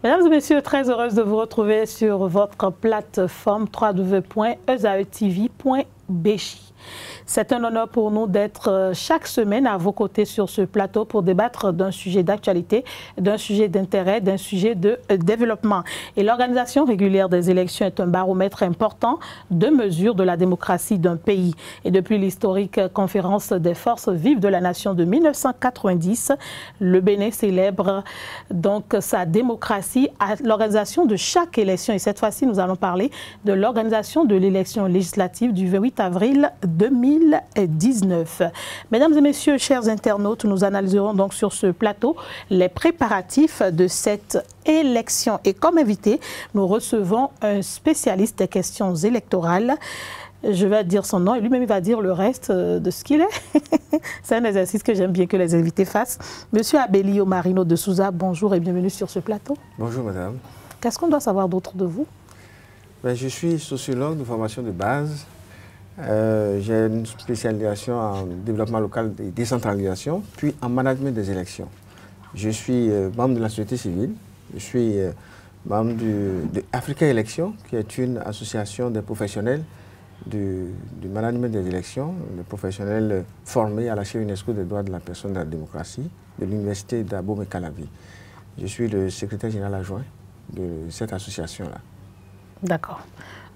Mesdames et messieurs, très heureuse de vous retrouver sur votre plateforme www.ezaetv.bj. C'est un honneur pour nous d'être chaque semaine à vos côtés sur ce plateau pour débattre d'un sujet d'actualité, d'un sujet d'intérêt, d'un sujet de développement. Et l'organisation régulière des élections est un baromètre important de mesure de la démocratie d'un pays. Et depuis l'historique conférence des forces vives de la nation de 1990, le Bénin célèbre donc sa démocratie à l'organisation de chaque élection. Et cette fois-ci, nous allons parler de l'organisation de l'élection législative du 28 avril 2019. Mesdames et messieurs, chers internautes, nous analyserons donc sur ce plateau les préparatifs de cette élection. Et comme invité, nous recevons un spécialiste des questions électorales. Je vais dire son nom et lui-même va dire le reste de ce qu'il est. C'est un exercice que j'aime bien que les invités fassent. Monsieur Abelio Marino de Souza, bonjour et bienvenue sur ce plateau. Bonjour madame. Qu'est-ce qu'on doit savoir d'autre de vous? Je suis sociologue de formation de base. J'ai une spécialisation en développement local et décentralisation, puis en management des élections. Je suis membre de la société civile. Je suis membre de Africa Élections, qui est une association des professionnels du management des élections, des professionnels formés à la chaire UNESCO des droits de la personne et de la démocratie de l'université d'Abomey-Calavi. Je suis le secrétaire général adjoint de cette association-là. D'accord.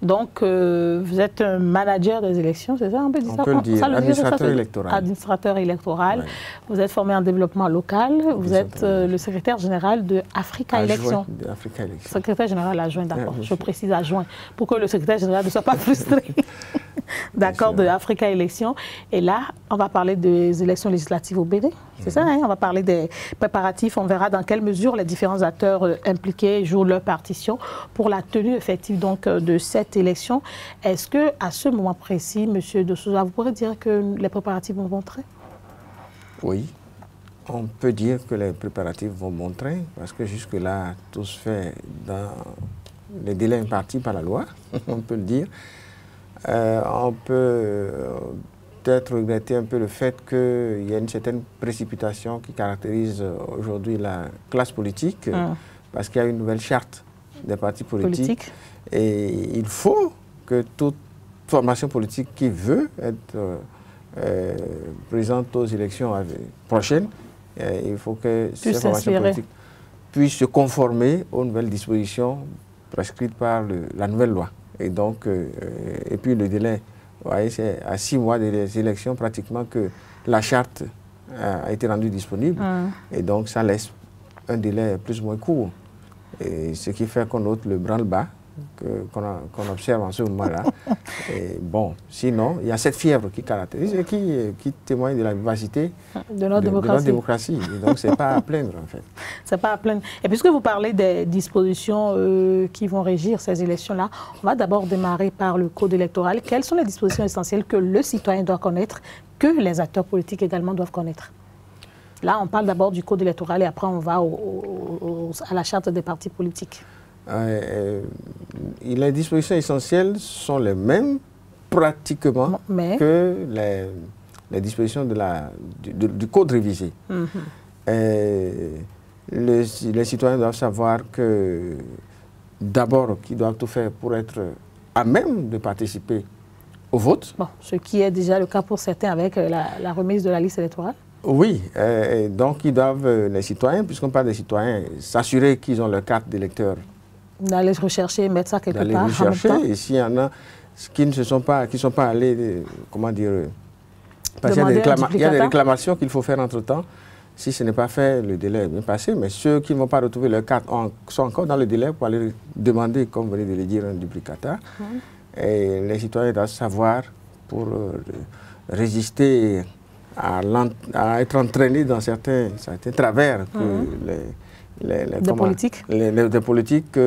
Donc, vous êtes un manager des élections, c'est ça? On peut le dire, administrateur électoral. Administrateur électoral. Ouais. Vous êtes formé en développement local. Vous êtes le secrétaire général de Africa Élections. Secrétaire général adjoint, d'accord. Je précise adjoint, pour que le secrétaire général ne soit pas frustré. D'accord, de Africa Élections. Et là, on va parler des élections législatives au Bénin. C'est ça, hein? On va parler des préparatifs. On verra dans quelle mesure les différents acteurs impliqués jouent leur partition pour la tenue effective donc, de cette élection. Est-ce que, à ce moment précis, M. de Souza, vous pourrez dire que les préparatifs vont bon train? Oui, on peut dire que les préparatifs vont bon train parce que jusque-là, tout se fait dans les délais impartis par la loi, on peut le dire. On peut peut-être regretter un peu le fait qu'il y a une certaine précipitation qui caractérise aujourd'hui la classe politique parce qu'il y a une nouvelle charte des partis politiques. Et il faut que toute formation politique qui veut être présente aux élections prochaines, il faut que ces formations politiques puissent se conformer aux nouvelles dispositions prescrites par la nouvelle loi. Et donc, et puis le délai, vous voyez, c'est à 6 mois des élections pratiquement que la charte a été rendue disponible. Et donc, ça laisse un délai plus ou moins court. Et ce qui fait qu'on note le branle-bas qu'on observe en ce moment-là. Bon, sinon, il y a cette fièvre qui caractérise et qui témoigne de la vivacité de notre démocratie. Et donc, ce n'est pas à plaindre, en fait. C'est pas à plaindre. Et puisque vous parlez des dispositions qui vont régir ces élections-là, on va d'abord démarrer par le code électoral. Quelles sont les dispositions essentielles que le citoyen doit connaître, que les acteurs politiques également doivent connaître? Là, on parle d'abord du code électoral et après, on va à la charte des partis politiques. Les dispositions essentielles sont les mêmes pratiquement que les dispositions du code révisé. Les citoyens doivent savoir que d'abord qu'ils doivent tout faire pour être à même de participer au vote. Bon, ce qui est déjà le cas pour certains avec la remise de la liste électorale. Oui, donc ils doivent, les citoyens, puisqu'on parle des citoyens, s'assurer qu'ils ont leur carte d'électeur. D'aller rechercher, mettre ça quelque part. D'aller rechercher, et s'il y en a qui ne sont pas allés, comment dire, parce qu'il y a des réclamations qu'il faut faire entre-temps. Si ce n'est pas fait, le délai est bien passé, mais ceux qui ne vont pas retrouver leur carte sont encore dans le délai pour aller demander, comme vous venez de le dire, un duplicata. Et les citoyens doivent savoir, pour résister à être entraînés dans certains travers que des politiques,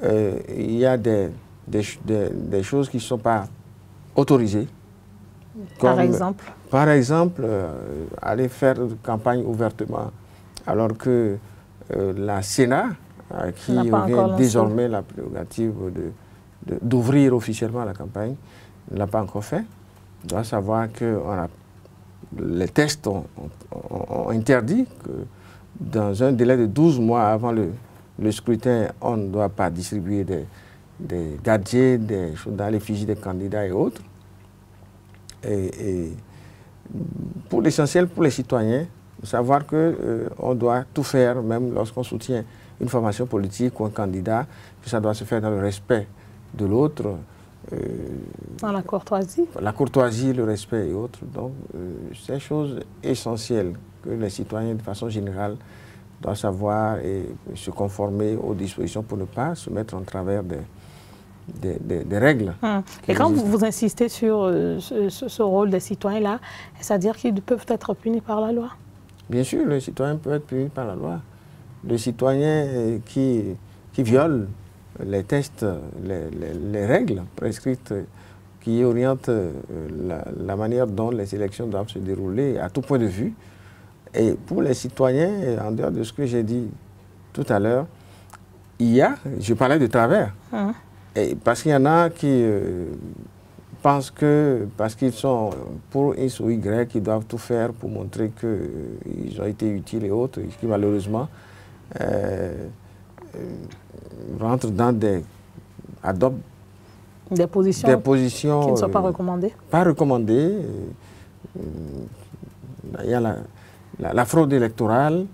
il y a des choses qui ne sont pas autorisées. Par exemple? Par exemple, aller faire une campagne ouvertement, alors que la Sénat, qui revient désormais la prérogative d'ouvrir officiellement la campagne, ne l'a pas encore fait. On doit savoir que les tests ont interdit que dans un délai de 12 mois avant le scrutin, on ne doit pas distribuer des gadgets, des choses dans les fichiers des candidats et autres. Et pour l'essentiel, pour les citoyens, savoir qu'on doit tout faire, même lorsqu'on soutient une formation politique ou un candidat, que ça doit se faire dans le respect de l'autre. Dans la courtoisie. La courtoisie, le respect et autres. Donc, c'est une chose essentielle que les citoyens, de façon générale, doivent savoir et se conformer aux dispositions pour ne pas se mettre en travers des règles. Et quand vous insistez sur ce rôle des citoyens-là, c'est-à-dire qu'ils peuvent être punis par la loi? Bien sûr, les citoyens peuvent être punis par la loi. Le citoyen qui viole les tests, les règles prescrites qui orientent la manière dont les élections doivent se dérouler à tout point de vue. Et pour les citoyens, en dehors de ce que j'ai dit tout à l'heure, je parlais de travers. Et parce qu'il y en a qui pensent que, parce qu'ils sont pour X ou Y, qu'ils doivent tout faire pour montrer qu'ils ont été utiles et autres, et qui malheureusement rentrent dans adoptent des positions qui ne sont pas recommandées. Pas recommandées. Il y a la fraude électorale.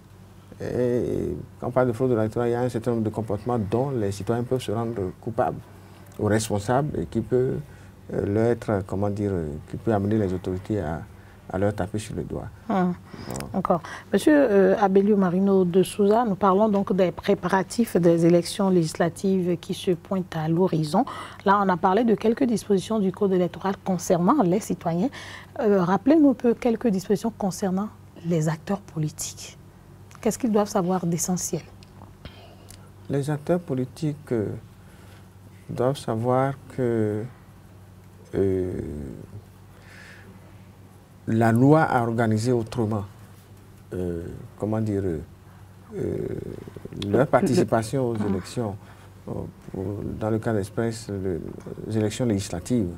Et quand on parle de fraude électorale, il y a un certain nombre de comportements dont les citoyens peuvent se rendre coupables ou responsables et qui peut qui peut amener les autorités à leur taper sur le doigt. Encore. Monsieur Abelio Marino de Souza, nous parlons donc des préparatifs des élections législatives qui se pointent à l'horizon. Là, on a parlé de quelques dispositions du Code électoral concernant les citoyens. Rappelez-nous un peu quelques dispositions concernant les acteurs politiques. Qu'est-ce qu'ils doivent savoir d'essentiel? Les acteurs politiques doivent savoir que la loi a organisé autrement, leur participation aux élections, dans le cas d'Express, les élections législatives.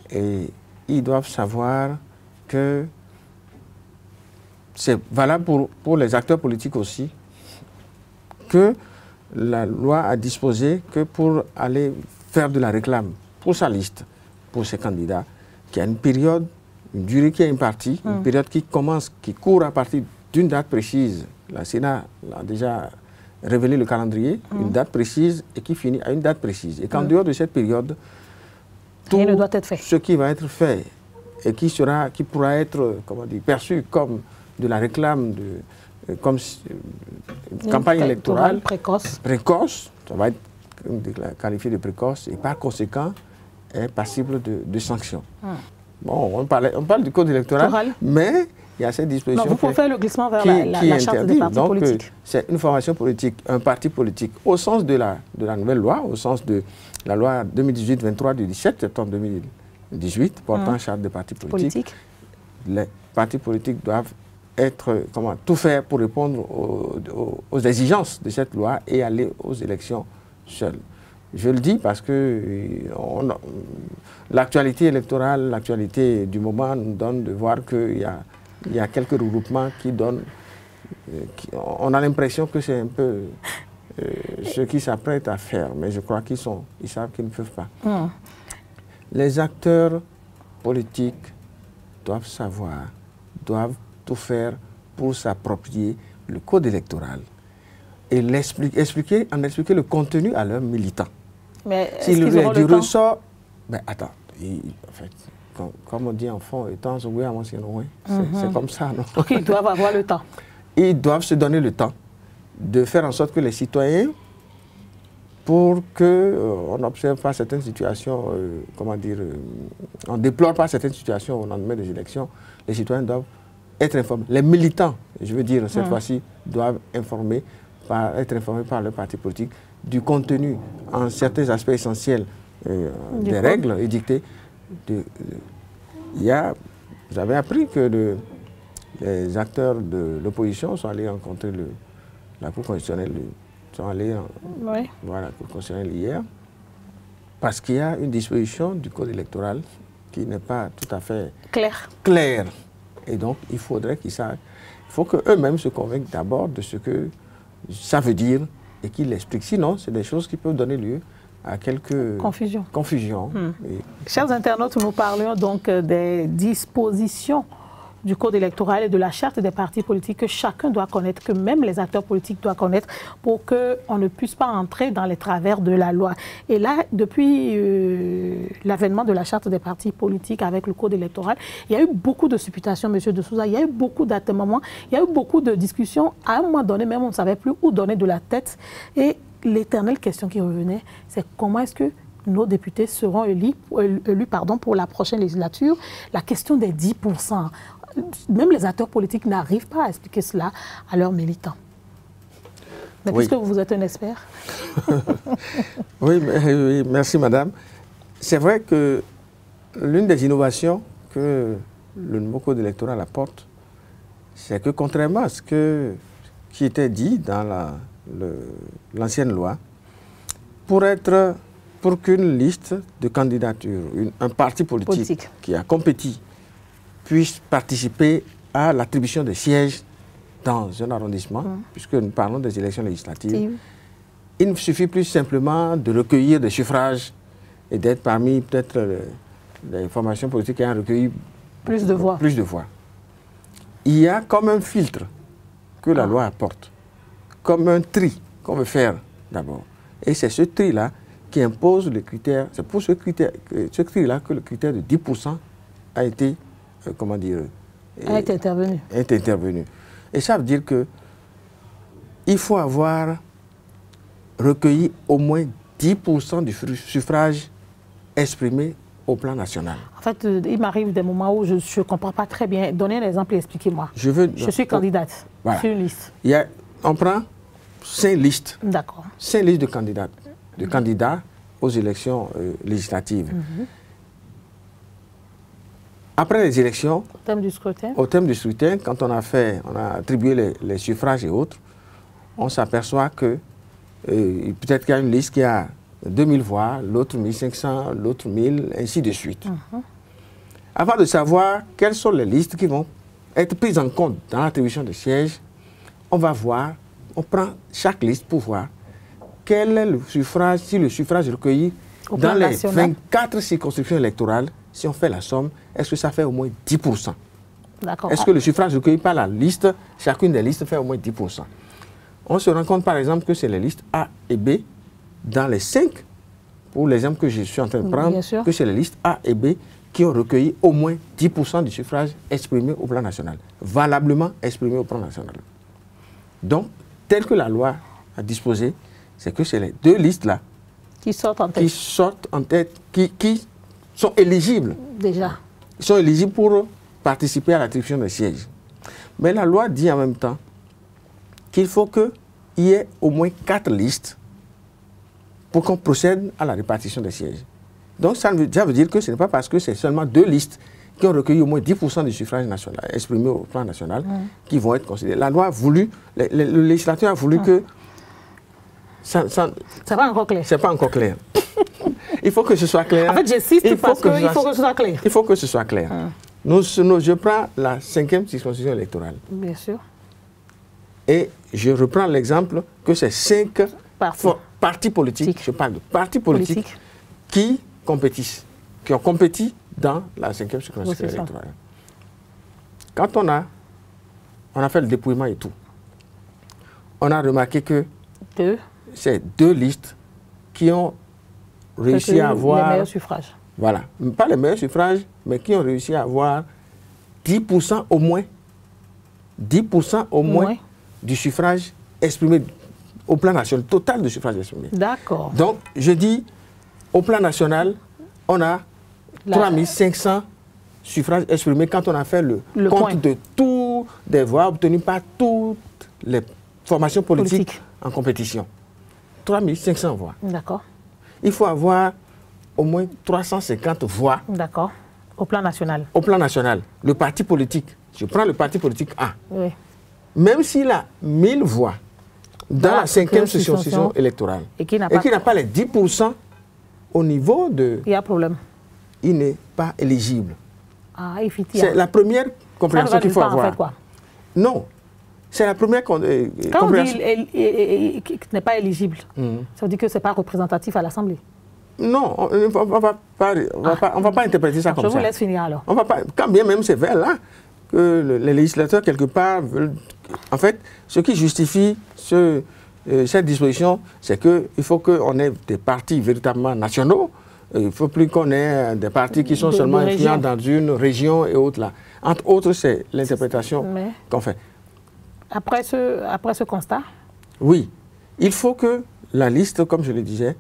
Et ils doivent savoir que c'est valable pour les acteurs politiques aussi, que la loi a disposé que pour aller faire de la réclame pour sa liste, pour ses candidats, qu'il y a une période, une durée qui est impartie, une période qui court à partir d'une date précise. La Sénat a déjà révélé le calendrier, une date précise et qui finit à une date précise. Et qu'en dehors de cette période, tout ce qui va être fait et qui pourra être perçu comme de la réclame, comme campagne électorale précoce, ça va être qualifié de précoce et par conséquent est passible de sanctions. Bon, on parle du code électoral, mais il y a cette disposition vous pouvez faire le glissement vers la charte des partis politiques. C'est une formation politique, un parti politique, au sens de la nouvelle loi, au sens de la loi 2018-23 du 17 septembre 2018, portant charte des partis politiques. Les partis politiques doivent tout faire pour répondre aux exigences de cette loi et aller aux élections seuls. Je le dis parce que l'actualité électorale, l'actualité du moment nous donne de voir qu'il y a quelques regroupements qui donnent... on a l'impression que c'est un peu ce qu'ils s'apprêtent à faire, mais je crois qu'ils savent qu'ils ne peuvent pas. Les acteurs politiques doivent savoir, doivent tout faire pour s'approprier le code électoral et en expliquer le contenu à leurs militants. Mais s'il y a du ressort, ben attends, en fait, comme on dit en fond, c'est comme ça, non? Donc ils doivent avoir le temps. Ils doivent se donner le temps de faire en sorte que les citoyens, pour qu'on n'observe pas certaines situations, on ne déplore pas certaines situations au lendemain des élections, les citoyens doivent être informés. Les militants, je veux dire, cette fois-ci, doivent être informés par le parti politique du contenu en certains aspects essentiels des règles édictées. Vous avez appris que les acteurs de l'opposition sont allés rencontrer la Cour constitutionnelle, sont allés voir la Cour constitutionnelle hier, parce qu'il y a une disposition du Code électoral qui n'est pas tout à fait claire. Et donc, il faudrait qu'ils sachent, il faut qu'eux-mêmes se convainquent d'abord de ce que ça veut dire et qu'il l'explique. Sinon, c'est des choses qui peuvent donner lieu à quelques confusions. Chers internautes, nous parlions donc des dispositions du code électoral et de la charte des partis politiques que chacun doit connaître, que même les acteurs politiques doivent connaître pour qu'on ne puisse pas entrer dans les travers de la loi. Et là, depuis l'avènement de la charte des partis politiques avec le code électoral, il y a eu beaucoup de supputations, M. de Souza, il y a eu beaucoup d'atermoiements, il y a eu beaucoup de discussions. À un moment donné, même on ne savait plus où donner de la tête. Et l'éternelle question qui revenait, c'est comment est-ce que nos députés seront élus pour la prochaine législature. La question des 10%. Même les acteurs politiques n'arrivent pas à expliquer cela à leurs militants. Mais puisque vous êtes un expert. Oui, merci madame. C'est vrai que l'une des innovations que le nouveau code électoral apporte, c'est que contrairement à ce qui était dit dans l'ancienne loi, pour qu'une liste de candidatures, un parti politique qui a compétit, puisse participer à l'attribution des sièges dans un arrondissement, puisque nous parlons des élections législatives, il ne suffit plus simplement de recueillir des suffrages et d'être parmi peut-être les formations politiques qui ont recueilli plus de voix. Il y a comme un filtre que la loi apporte, comme un tri qu'on veut faire d'abord. Et c'est ce tri-là qui impose les critères. C'est pour ce tri-là que le critère de 10% a été intervenu. Et ça veut dire qu'il faut avoir recueilli au moins 10% du suffrage exprimé au plan national. En fait, il m'arrive des moments où je ne comprends pas très bien. Donnez un exemple et expliquez-moi. Je suis candidate sur une liste. On prend 5 listes. D'accord. 5 listes de candidats aux élections législatives. Après les élections, au terme du scrutin, quand on a attribué les suffrages et autres, on s'aperçoit que peut-être qu'il y a une liste qui a 2000 voix, l'autre 1500, l'autre 1000, ainsi de suite. Avant de savoir quelles sont les listes qui vont être prises en compte dans l'attribution des sièges, on prend chaque liste pour voir quel est le suffrage, si le suffrage recueilli dans les 24 circonscriptions électorales, si on fait la somme, est-ce que ça fait au moins 10%? Est-ce que le suffrage recueilli par la liste, chacune des listes fait au moins 10%? On se rend compte par exemple que c'est les listes A et B dans les 5, pour l'exemple que je suis en train de prendre, que c'est les listes A et B qui ont recueilli au moins 10% du suffrage exprimé au plan national, valablement exprimé au plan national. Donc, tel que la loi a disposé, c'est que c'est les deux listes-là qui sortent en tête, qui sont éligibles. Déjà. Ils sont éligibles pour participer à l'attribution des sièges. Mais la loi dit en même temps qu'il faut qu'il y ait au moins 4 listes pour qu'on procède à la répartition des sièges. Donc ça veut dire que ce n'est pas parce que c'est seulement 2 listes qui ont recueilli au moins 10% du suffrage national, exprimé au plan national, qui vont être considérées. La loi a voulu, le législateur a voulu que... C'est pas encore clair. C'est pas encore clair. Il faut que ce soit clair. En fait, j'insiste parce qu'il faut que ce soit clair. Il faut que ce soit clair. Je prends la 5e circonscription électorale. Bien sûr. Et je reprends l'exemple que c'est 5 partis politiques, je parle de partis politiques, qui compétissent, qui ont compéti dans la 5e circonscription électorale. Quand on a fait le dépouillement et tout, on a remarqué que c'est 2 listes qui ont réussi à avoir... les meilleurs suffrages. Voilà. Pas les meilleurs suffrages, mais qui ont réussi à avoir 10% au moins. 10% au moins du suffrage exprimé au plan national, total du suffrage exprimé. D'accord. Donc, je dis, au plan national, on a 3500 suffrages exprimés quand on a fait le compte de tous les voix obtenues par toutes les formations politiques en compétition. 3500 voix. D'accord. Il faut avoir au moins 350 voix. D'accord. Au plan national. Au plan national. Le parti politique, je prends le parti politique A. Oui. Même s'il a 1000 voix dans la 5e circonscription électorale et qui n'a pas les 10% au niveau de... Il y a problème. Il n'est pas éligible. Ah, effectivement. C'est la première compréhension qu'il faut avoir. En fait quoi? Non. C'est la première Quand on dit qu'il n'est pas éligible, ça veut dire que ce n'est pas représentatif à l'Assemblée. Non, on ne va pas interpréter ça comme ça. Je vous laisse finir alors. On va pas, quand bien même c'est vers là que les législateurs, quelque part, veulent... En fait, ce qui justifie cette disposition, c'est qu'il faut qu'on ait des partis véritablement nationaux. Il ne faut plus qu'on ait des partis qui sont seulement influents dans une région et autres là. Entre autres, c'est l'interprétation qu'on fait. Après ce constat? Oui. Il faut que la liste, comme je le disais,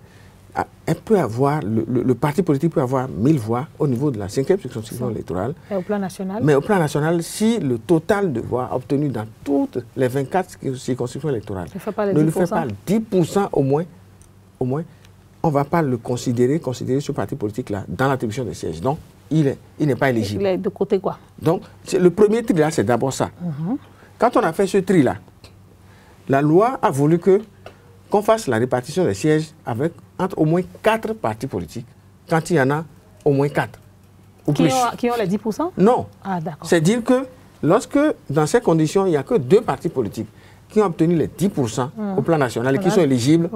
elle peut avoir, le parti politique peut avoir 1000 voix au niveau de la 5e circonscription électorale. Et au plan national? Mais au plan national, si le total de voix obtenu dans toutes les 24 circonscriptions électorales ne le fait pas 10% au moins, on ne va pas le considérer ce parti politique-là dans l'attribution des sièges. Donc, il n'est pas éligible. Il est de côté quoi? Donc, le premier tri là, c'est d'abord ça. Quand on a fait ce tri-là, la loi a voulu qu'on fasse la répartition des sièges entre au moins 4 partis politiques, quand il y en a au moins 4 ou plus. Qui ont les 10%? Non. Ah, d'accord. C'est-à-dire que lorsque, dans ces conditions, il n'y a que 2 partis politiques qui ont obtenu les 10% au plan national et qui sont éligibles,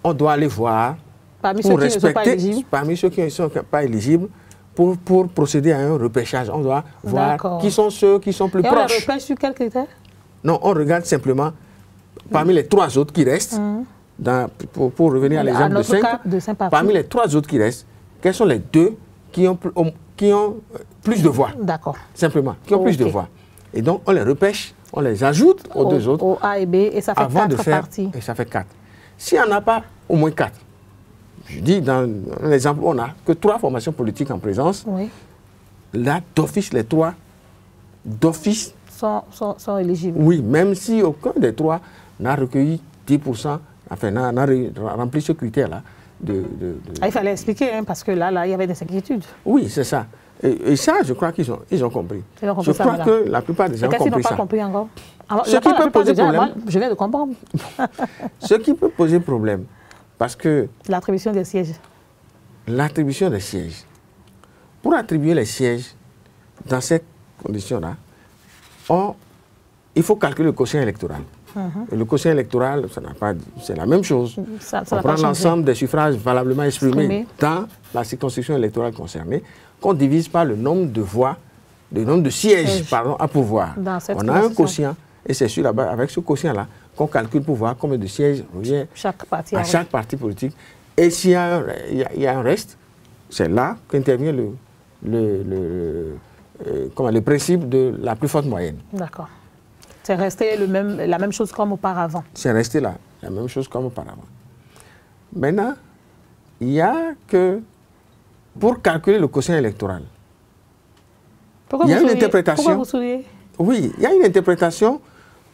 on doit aller voir parmi ceux qui ne sont pas éligibles. Parmi ceux qui ne sont pas éligibles, pour procéder à un repêchage. On doit voir qui sont ceux qui sont plus proches. On les repêche sur quels critères? Non, on regarde simplement parmi les 3 autres qui restent, pour revenir à l'exemple de 5, parmi les 3 autres qui restent, quels sont les 2 qui ont plus de voix? D'accord. Simplement, qui ont plus de voix. Et donc, on les repêche, on les ajoute aux 2 autres. Au A et B, et ça fait 4 parties. Et ça fait 4. S'il n'y en a pas au moins 4, je dis dans l'exemple, on n'a que 3 formations politiques en présence. Oui. Là, d'office, les 3, d'office... Sont éligibles. Oui, même si aucun des 3 n'a recueilli 10%, enfin, n'a rempli ce critère-là. Il fallait expliquer, hein, parce que là, il y avait des inquiétudes. Oui, c'est ça. Et ça, je crois qu'ils ont compris. Je crois que la plupart des gens ont compris ça. Qu'est-ce qu'ils n'ont pas compris encore? Alors, ce qui peut poser problème... Je viens de comprendre. Ce qui peut poser problème, parce que... L'attribution des sièges. L'attribution des sièges. Pour attribuer les sièges, dans ces conditions-là, il faut calculer le quotient électoral. Et le quotient électoral, c'est la même chose. On prend l'ensemble des suffrages valablement exprimés dans la circonscription électorale concernée, qu'on divise par le nombre de voix, le nombre de sièges à pourvoir. On a un quotient, et c'est avec ce quotient-là qu'on calcule pour voir combien de sièges revient à chaque parti politique. Et s'il y a un reste, c'est là qu'intervient le principe de la plus forte moyenne. D'accord. C'est resté la même chose comme auparavant. C'est resté la même chose comme auparavant. Maintenant, il y a que, pour calculer le quotient électoral, il y a une interprétation. Pourquoi vous souriez? Oui, il y a une interprétation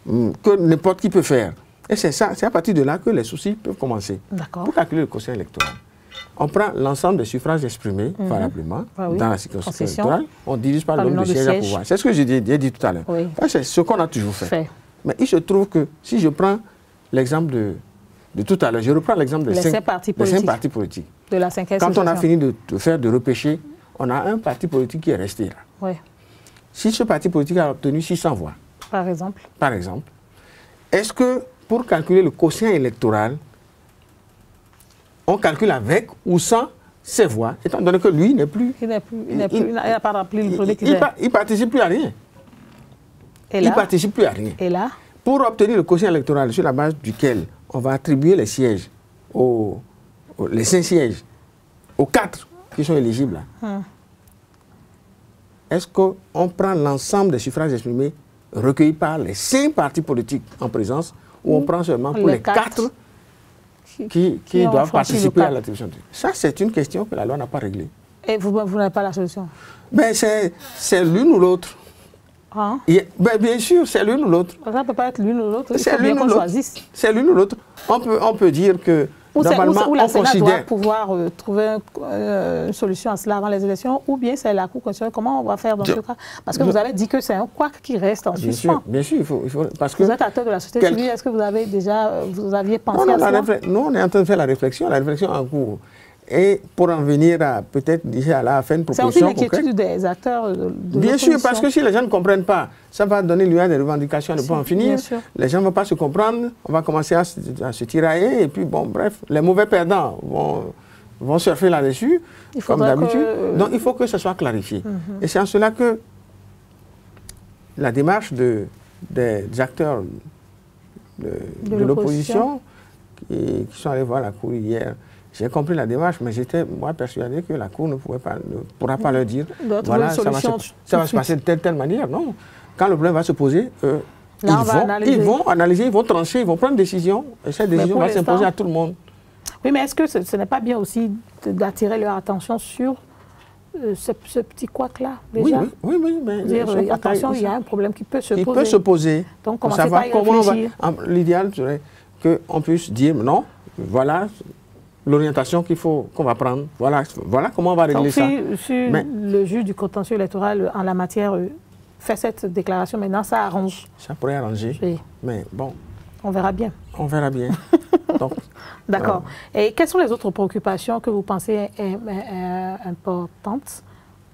que n'importe qui peut faire. Et c'est à partir de là que les soucis peuvent commencer. Pour calculer le quotient électoral, on prend l'ensemble des suffrages exprimés valablement dans la circonscription électorale, on divise par le nombre de sièges à pouvoir. C'est ce que j'ai dit tout à l'heure. C'est ce qu'on a toujours fait. Mais il se trouve que si je prends l'exemple de tout à l'heure, je reprends l'exemple des 5 partis politiques. De la 5e Quand on a fini de repêcher, on a un parti politique qui est resté là. Si ce parti politique a obtenu 600 voix, par exemple, est-ce que pour calculer le quotient électoral, on calcule avec ou sans ses voix, étant donné que lui n'est plus... Il n'a pas rempli le premier critère. Il ne participe plus à rien. Il ne participe plus à rien. Et là? Pour obtenir le quotient électoral sur la base duquel on va attribuer les sièges, les 5 sièges, aux 4 qui sont éligibles, est-ce qu'on prend l'ensemble des suffrages exprimés recueillis par les 5 partis politiques en présence, ou on prend seulement pour les 4 qui doivent participer à l'attribution? Ça, c'est une question que la loi n'a pas réglée. Et vous n'avez pas la solution? Ben, c'est l'une ou l'autre. Ben, bien sûr, c'est l'une ou l'autre. Ça ne peut pas être l'une ou l'autre, il faut bien qu'on choisisse. C'est l'une ou l'autre. On peut dire que, normalement, où la Sénat doit pouvoir trouver une solution à cela avant les élections, ou bien c'est la Cour constitutionnelle. Comment on va faire dans ce cas? Parce que vous avez dit que c'est un couac qui reste en suspens. Bien sûr, il faut parce que... Vous êtes acteur de la société civile, est-ce que vous aviez pensé à cela? Nous, on est en train de faire la réflexion en cours. et pour en venir à peut-être déjà à faire une proposition. C'est aussi l'inquiétude des acteurs de bien sûr, parce que si les gens ne comprennent pas, ça va donner lieu à des revendications à ne pas en finir. Les gens ne vont pas se comprendre, on va commencer à se tirailler, et puis bon, bref, les mauvais perdants vont surfer là-dessus, comme d'habitude. Donc il faut que ce soit clarifié. Et c'est en cela que la démarche des acteurs de l'opposition qui sont allés voir la Cour hier, j'ai compris la démarche, mais j'étais moi persuadé que la Cour ne pourra pas leur dire voilà, ça va se passer de telle manière. Non. Quand le problème va se poser, ils vont analyser, ils vont trancher, ils vont prendre une décision, et cette décision va s'imposer à tout le monde. Oui, mais est-ce que ce n'est pas bien aussi d'attirer leur attention sur ce petit couac-là, déjà? Oui, mais attention, il y a un problème qui peut se poser. Il peut se poser. Donc, commencez par y réfléchir. L'idéal serait qu'on puisse dire non, voilà l'orientation qu'on va prendre, voilà comment on va régler ça. Si le juge du contentieux électoral en la matière fait cette déclaration, maintenant ça arrange. Ça pourrait arranger, oui. Mais bon. On verra bien. On verra bien. D'accord. Et quelles sont les autres préoccupations que vous pensez importantes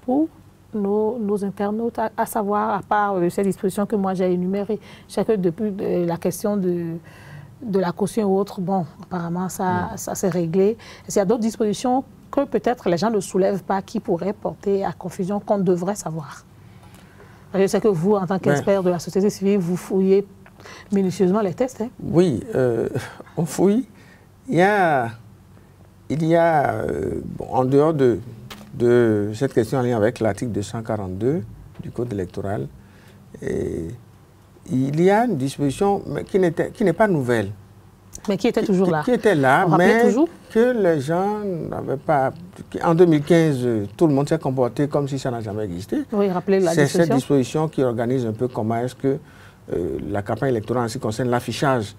pour nos internautes, à savoir, à part ces dispositions que moi j'ai énumérées? Je sais que depuis la question de la caution ou autre, bon, apparemment ça s'est réglé. Est-ce qu'il y a d'autres dispositions que peut-être les gens ne soulèvent pas, qui pourraient porter à confusion, qu'on devrait savoir? Je sais que vous, en tant qu'expert de la société civile, vous fouillez minutieusement les tests. Hein? Oui, on fouille. Il y a en dehors de cette question en lien avec l'article 242 du Code électoral, il y a une disposition qui n'est pas nouvelle. Mais qui était toujours là. Qui était là, mais que les gens n'avaient pas... En 2015, tout le monde s'est comporté comme si ça n'a jamais existé. Oui, rappelez la disposition. C'est cette disposition qui organise un peu comment est-ce que la campagne électorale en ce qui concerne l'affichage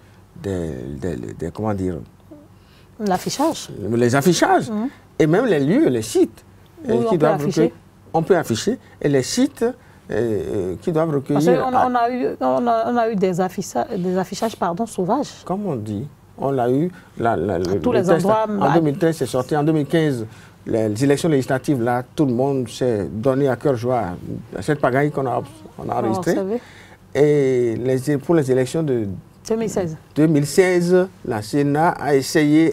comment dire... L'affichage? Les affichages. Et même les lieux, les sites. Qui doivent afficher. On peut afficher. Et les sites qui doivent recueillir... On a eu des affichages sauvages. Comme on dit, on l'a eu... tous les endroits... En 2013, c'est sorti. En 2015, les élections législatives, là, tout le monde s'est donné à cœur joie à cette pagaille qu'on a enregistrée. Et pour les élections de 2016, la Sénat a essayé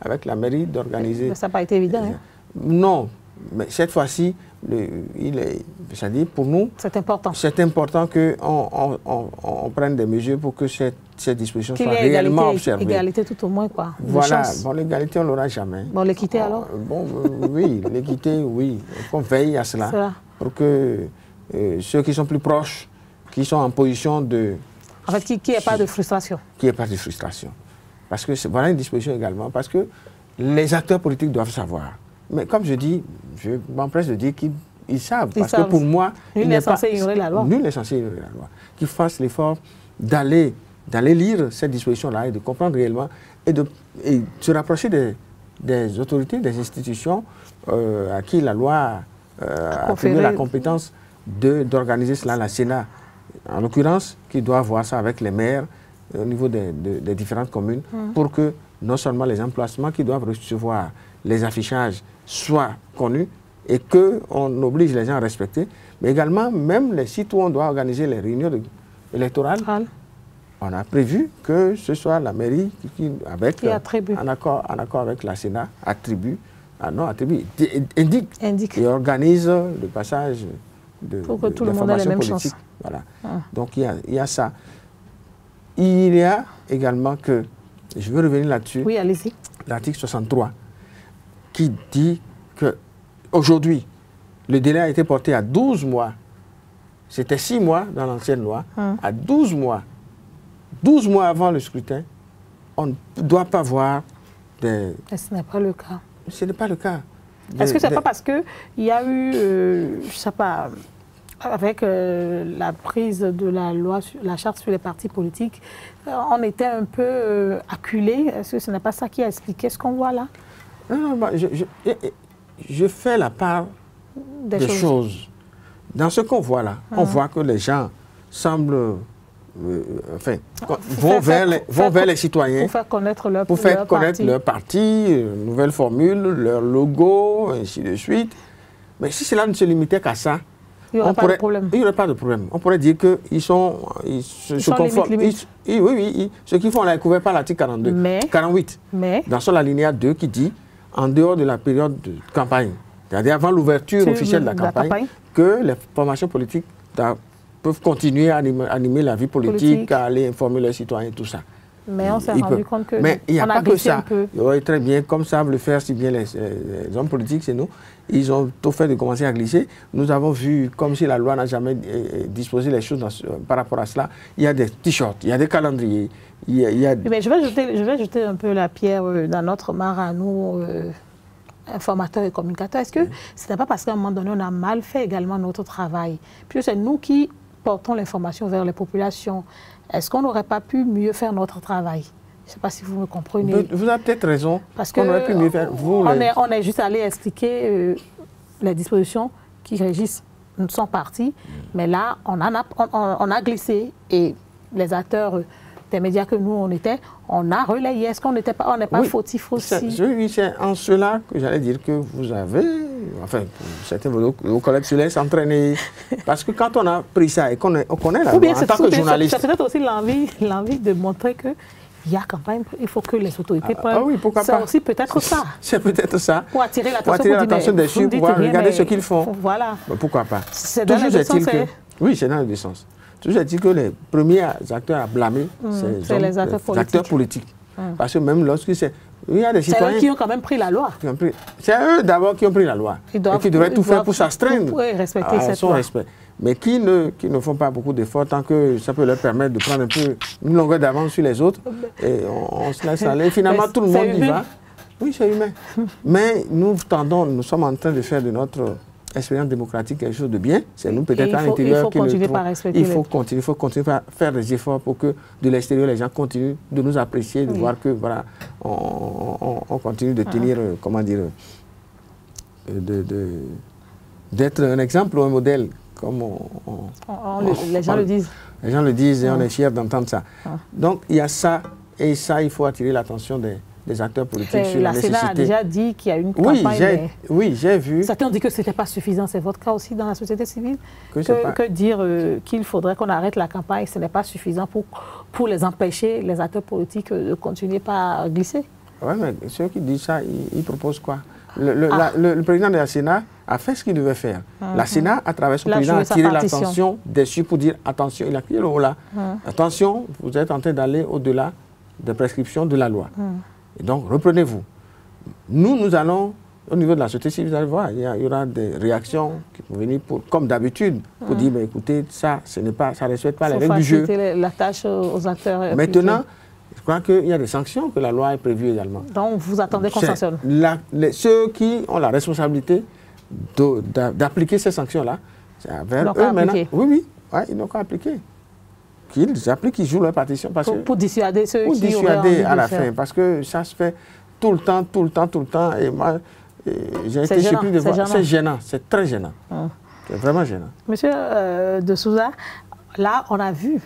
avec la mairie d'organiser... Ça n'a pas été évident, hein? Non, mais cette fois-ci, c'est-à-dire pour nous... C'est important. C'est important qu'on prenne des mesures pour que cette disposition soit réellement observée. Égalité tout au moins, quoi. Voilà, bon, l'égalité, on ne l'aura jamais. Bon, l'équité alors? Bon, oui, l'équité, oui. Il faut veiller à cela. Pour que ceux qui sont plus proches, qui sont en position de... En fait, qu'il n'y ait pas de frustration. Qu'il n'y ait pas de frustration. Parce que voilà une disposition également, parce que les acteurs politiques doivent savoir. Mais comme je dis, je m'empresse de dire qu'ils savent. Parce que pour moi... Nul n'est censé ignorer la loi. Nul n'est censé ignorer la loi. Qu'ils fassent l'effort d'aller lire cette disposition-là et de comprendre réellement et de se rapprocher des autorités, des institutions à qui la loi a attribué la compétence d'organiser cela, la Sénat, en l'occurrence, qui doit voir ça avec les maires au niveau des différentes communes, pour que non seulement les emplacements qui doivent recevoir les affichages soient connus et qu'on oblige les gens à respecter, mais également même les sites où on doit organiser les réunions électorales. On a prévu que ce soit la mairie qui en accord avec la Sénat, indique et organise le passage pour que tout le monde ait les mêmes chances. Voilà. Donc il y a ça. Il y a également que, je veux revenir là-dessus, oui, allez-y. L'article 63, qui dit qu'aujourd'hui, le délai a été porté à 12 mois. C'était 6 mois dans l'ancienne loi, à 12 mois. 12 mois avant le scrutin, on ne doit pas voir des... Et ce n'est pas le cas. Ce n'est pas le cas. Est-ce que ce n'est pas parce qu'il y a eu, je ne sais pas, avec la prise de la loi, la charte sur les partis politiques, on était un peu acculé. Est-ce que ce n'est pas ça qui a expliqué ce qu'on voit là? Non, je fais la part des choses. Dans ce qu'on voit là, on voit que les gens semblent vont vers les citoyens. Pour faire connaître leur parti, nouvelle formule, leur logo, ainsi de suite. Mais si cela ne se limitait qu'à ça, il n'y aurait pas de problème. Il n'y aurait pas de problème. On pourrait dire qu'ils se conforment. Oui, ce qu'ils font là est couvert par l'article 48. Mais dans son alinéa 2 qui dit, en dehors de la période de campagne, c'est-à-dire avant l'ouverture officielle de la campagne, que les formations politiques peuvent continuer à animer la vie politique, à aller informer les citoyens, tout ça. Mais on s'est rendu compte que mais il n'y a pas que ça. Il aurait très bien, comme savent le faire si bien les hommes politiques, c'est nous, ils ont tout fait de commencer à glisser. Nous avons vu, comme si la loi n'a jamais disposé les choses par rapport à cela, il y a des t-shirts, il y a des calendriers. Mais je vais jeter un peu la pierre dans notre mare à nous, informateurs et communicateurs. Est-ce que ce n'est pas parce qu'à un moment donné, on a mal fait également notre travail? Puis c'est nous qui portons l'information vers les populations. Est-ce qu'on n'aurait pas pu mieux faire notre travail? Je ne sais pas si vous me comprenez. Vous avez peut-être raison. Parce qu'on aurait pu mieux faire. On est juste allé expliquer les dispositions qui régissent son parti. Mais là, on a glissé. Et les acteurs des médias que nous, on a relayé. Est-ce qu'on n'est pas fautif aussi? C'est en cela que j'allais dire que vous avez... Enfin, certains de vos collègues se laissent entraîner. Parce que quand on a pris ça et qu'on connaît la loi en tant que journaliste... C'est peut-être aussi l'envie de montrer que il y a campagne, il faut que les autorités prennent. Oui, pourquoi pas. C'est aussi peut-être ça. C'est peut-être ça. Pour attirer l'attention des cieux, pour regarder ce qu'ils font. Voilà. Mais pourquoi pas. C'est dans le sens. Oui, c'est dans le sens. Toujours est-il que les premiers acteurs à blâmer, c'est les acteurs politiques. Parce que même lorsque il y a des citoyens... C'est eux qui ont quand même pris la loi. C'est eux d'abord qui ont pris la loi. Et qui devraient tout faire pour s'astreindre à son respect. Mais qui ne font pas beaucoup d'efforts tant que ça peut leur permettre de prendre un peu une longueur d'avance sur les autres. Et on se laisse aller. Finalement, tout le monde y va. Oui, c'est humain. Mais nous sommes en train de faire de notre expérience démocratique quelque chose de bien. C'est nous peut-être à l'intérieur qui il faut continuer à faire des efforts pour que de l'extérieur, les gens continuent de nous apprécier, de voir que voilà, on continue de tenir, comment dire, d'être un exemple ou un modèle. Comme les gens le disent. Les gens le disent et on est fiers d'entendre ça. Donc il y a ça, et ça, il faut attirer l'attention des acteurs politiques sur la nécessité. La Sénat a déjà dit qu'il y a une campagne. Oui, j'ai vu. Certains ont dit que ce n'était pas suffisant. C'est votre cas aussi dans la société civile. Que dire qu'il faudrait qu'on arrête la campagne, ce n'est pas suffisant pour les empêcher, les acteurs politiques, de continuer à glisser. Oui, mais ceux qui disent ça, ils proposent quoi? Le président de la Sénat a fait ce qu'il devait faire. La Sénat, à travers son président, a attiré l'attention des cieux pour dire attention, il a crié le haut là. Attention, vous êtes en train d'aller au-delà des prescriptions de la loi. Et donc, reprenez-vous. Nous allons, au niveau de la société civile, vous allez voir, il y aura des réactions qui vont venir, comme d'habitude, pour dire, mais écoutez, ça ne respecte pas les règles du jeu. La tâche aux acteurs. Maintenant, je crois qu'il y a des sanctions que la loi est prévue également. Donc, vous attendez qu'on sanctionne? Ceux qui ont la responsabilité d'appliquer ces sanctions-là, c'est vers eux maintenant. Oui, ils n'ont qu'à appliquer. Qu'ils appliquent, qu'ils jouent leur partition. Pour dissuader ceux qui auraient envie de à la fin. Parce que ça se fait tout le temps. Et moi, j'ai été surpris de voir. C'est gênant, c'est très gênant. C'est vraiment gênant. Monsieur de Souza, là, on a vu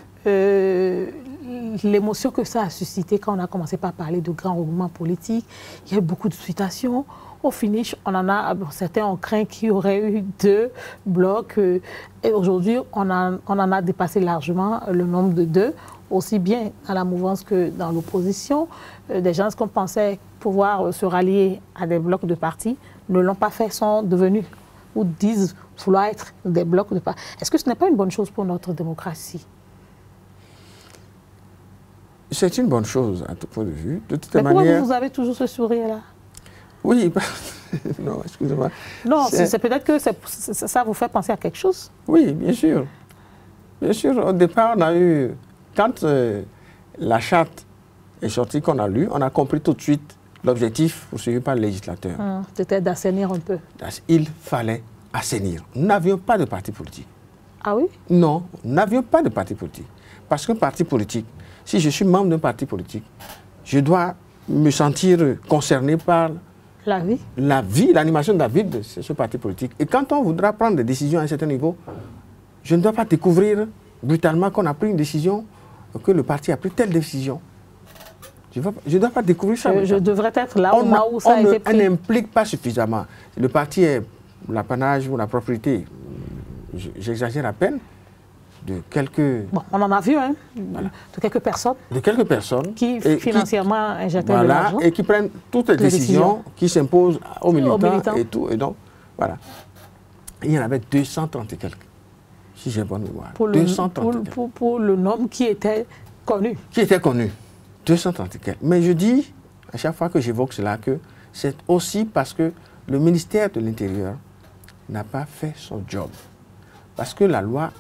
l'émotion que ça a suscité quand on a commencé par parler de grands mouvements politiques. Il y a eu beaucoup de citations. Au finish, certains ont craint qu'il y aurait eu 2 blocs. Et aujourd'hui, on en a dépassé largement le nombre de 2, aussi bien dans la mouvance que dans l'opposition. Des gens qu'on pensait pouvoir se rallier à des blocs de partis ne l'ont pas fait, sont devenus ou disent vouloir être des blocs de partis. Est-ce que ce n'est pas une bonne chose pour notre démocratie? C'est une bonne chose à tout point de vue. De toute manière. Pourquoi vous avez toujours ce sourire-là? Oui, non, excusez-moi. Non, c'est peut-être que ça vous fait penser à quelque chose. Oui, bien sûr. Bien sûr, au départ, on a eu... Quand la charte est sortie, qu'on a lue, on a compris tout de suite l'objectif poursuivi par le législateur. C'était d'assainir un peu. Il fallait assainir. Nous n'avions pas de parti politique. Ah oui? Non, nous n'avions pas de parti politique. Parce qu'un parti politique, si je suis membre d'un parti politique, je dois me sentir concerné par... l'animation de la vie de ce parti politique. Et quand on voudra prendre des décisions à un certain niveau, je ne dois pas découvrir brutalement qu'on a pris une décision que le parti a pris telle décision. Je ne dois pas découvrir ça. Je devrais être là au moment où ça a été pris. On n'implique pas suffisamment. Le parti est l'apanage ou la propriété, j'exagère à peine, de quelques... Bon, on en a vu, hein, voilà. de quelques personnes. De quelques personnes. Qui financièrement injectaient de l'argent. Et qui prennent toutes les décisions qui s'imposent aux militants et tout. Et donc, voilà. Il y en avait 230 et quelques, si j'ai bonne mémoire. Pour le nombre qui était connu. Qui était connu. 230 et quelques. Mais je dis, à chaque fois que j'évoque cela, que c'est aussi parce que le ministère de l'Intérieur n'a pas fait son job. Parce que la loi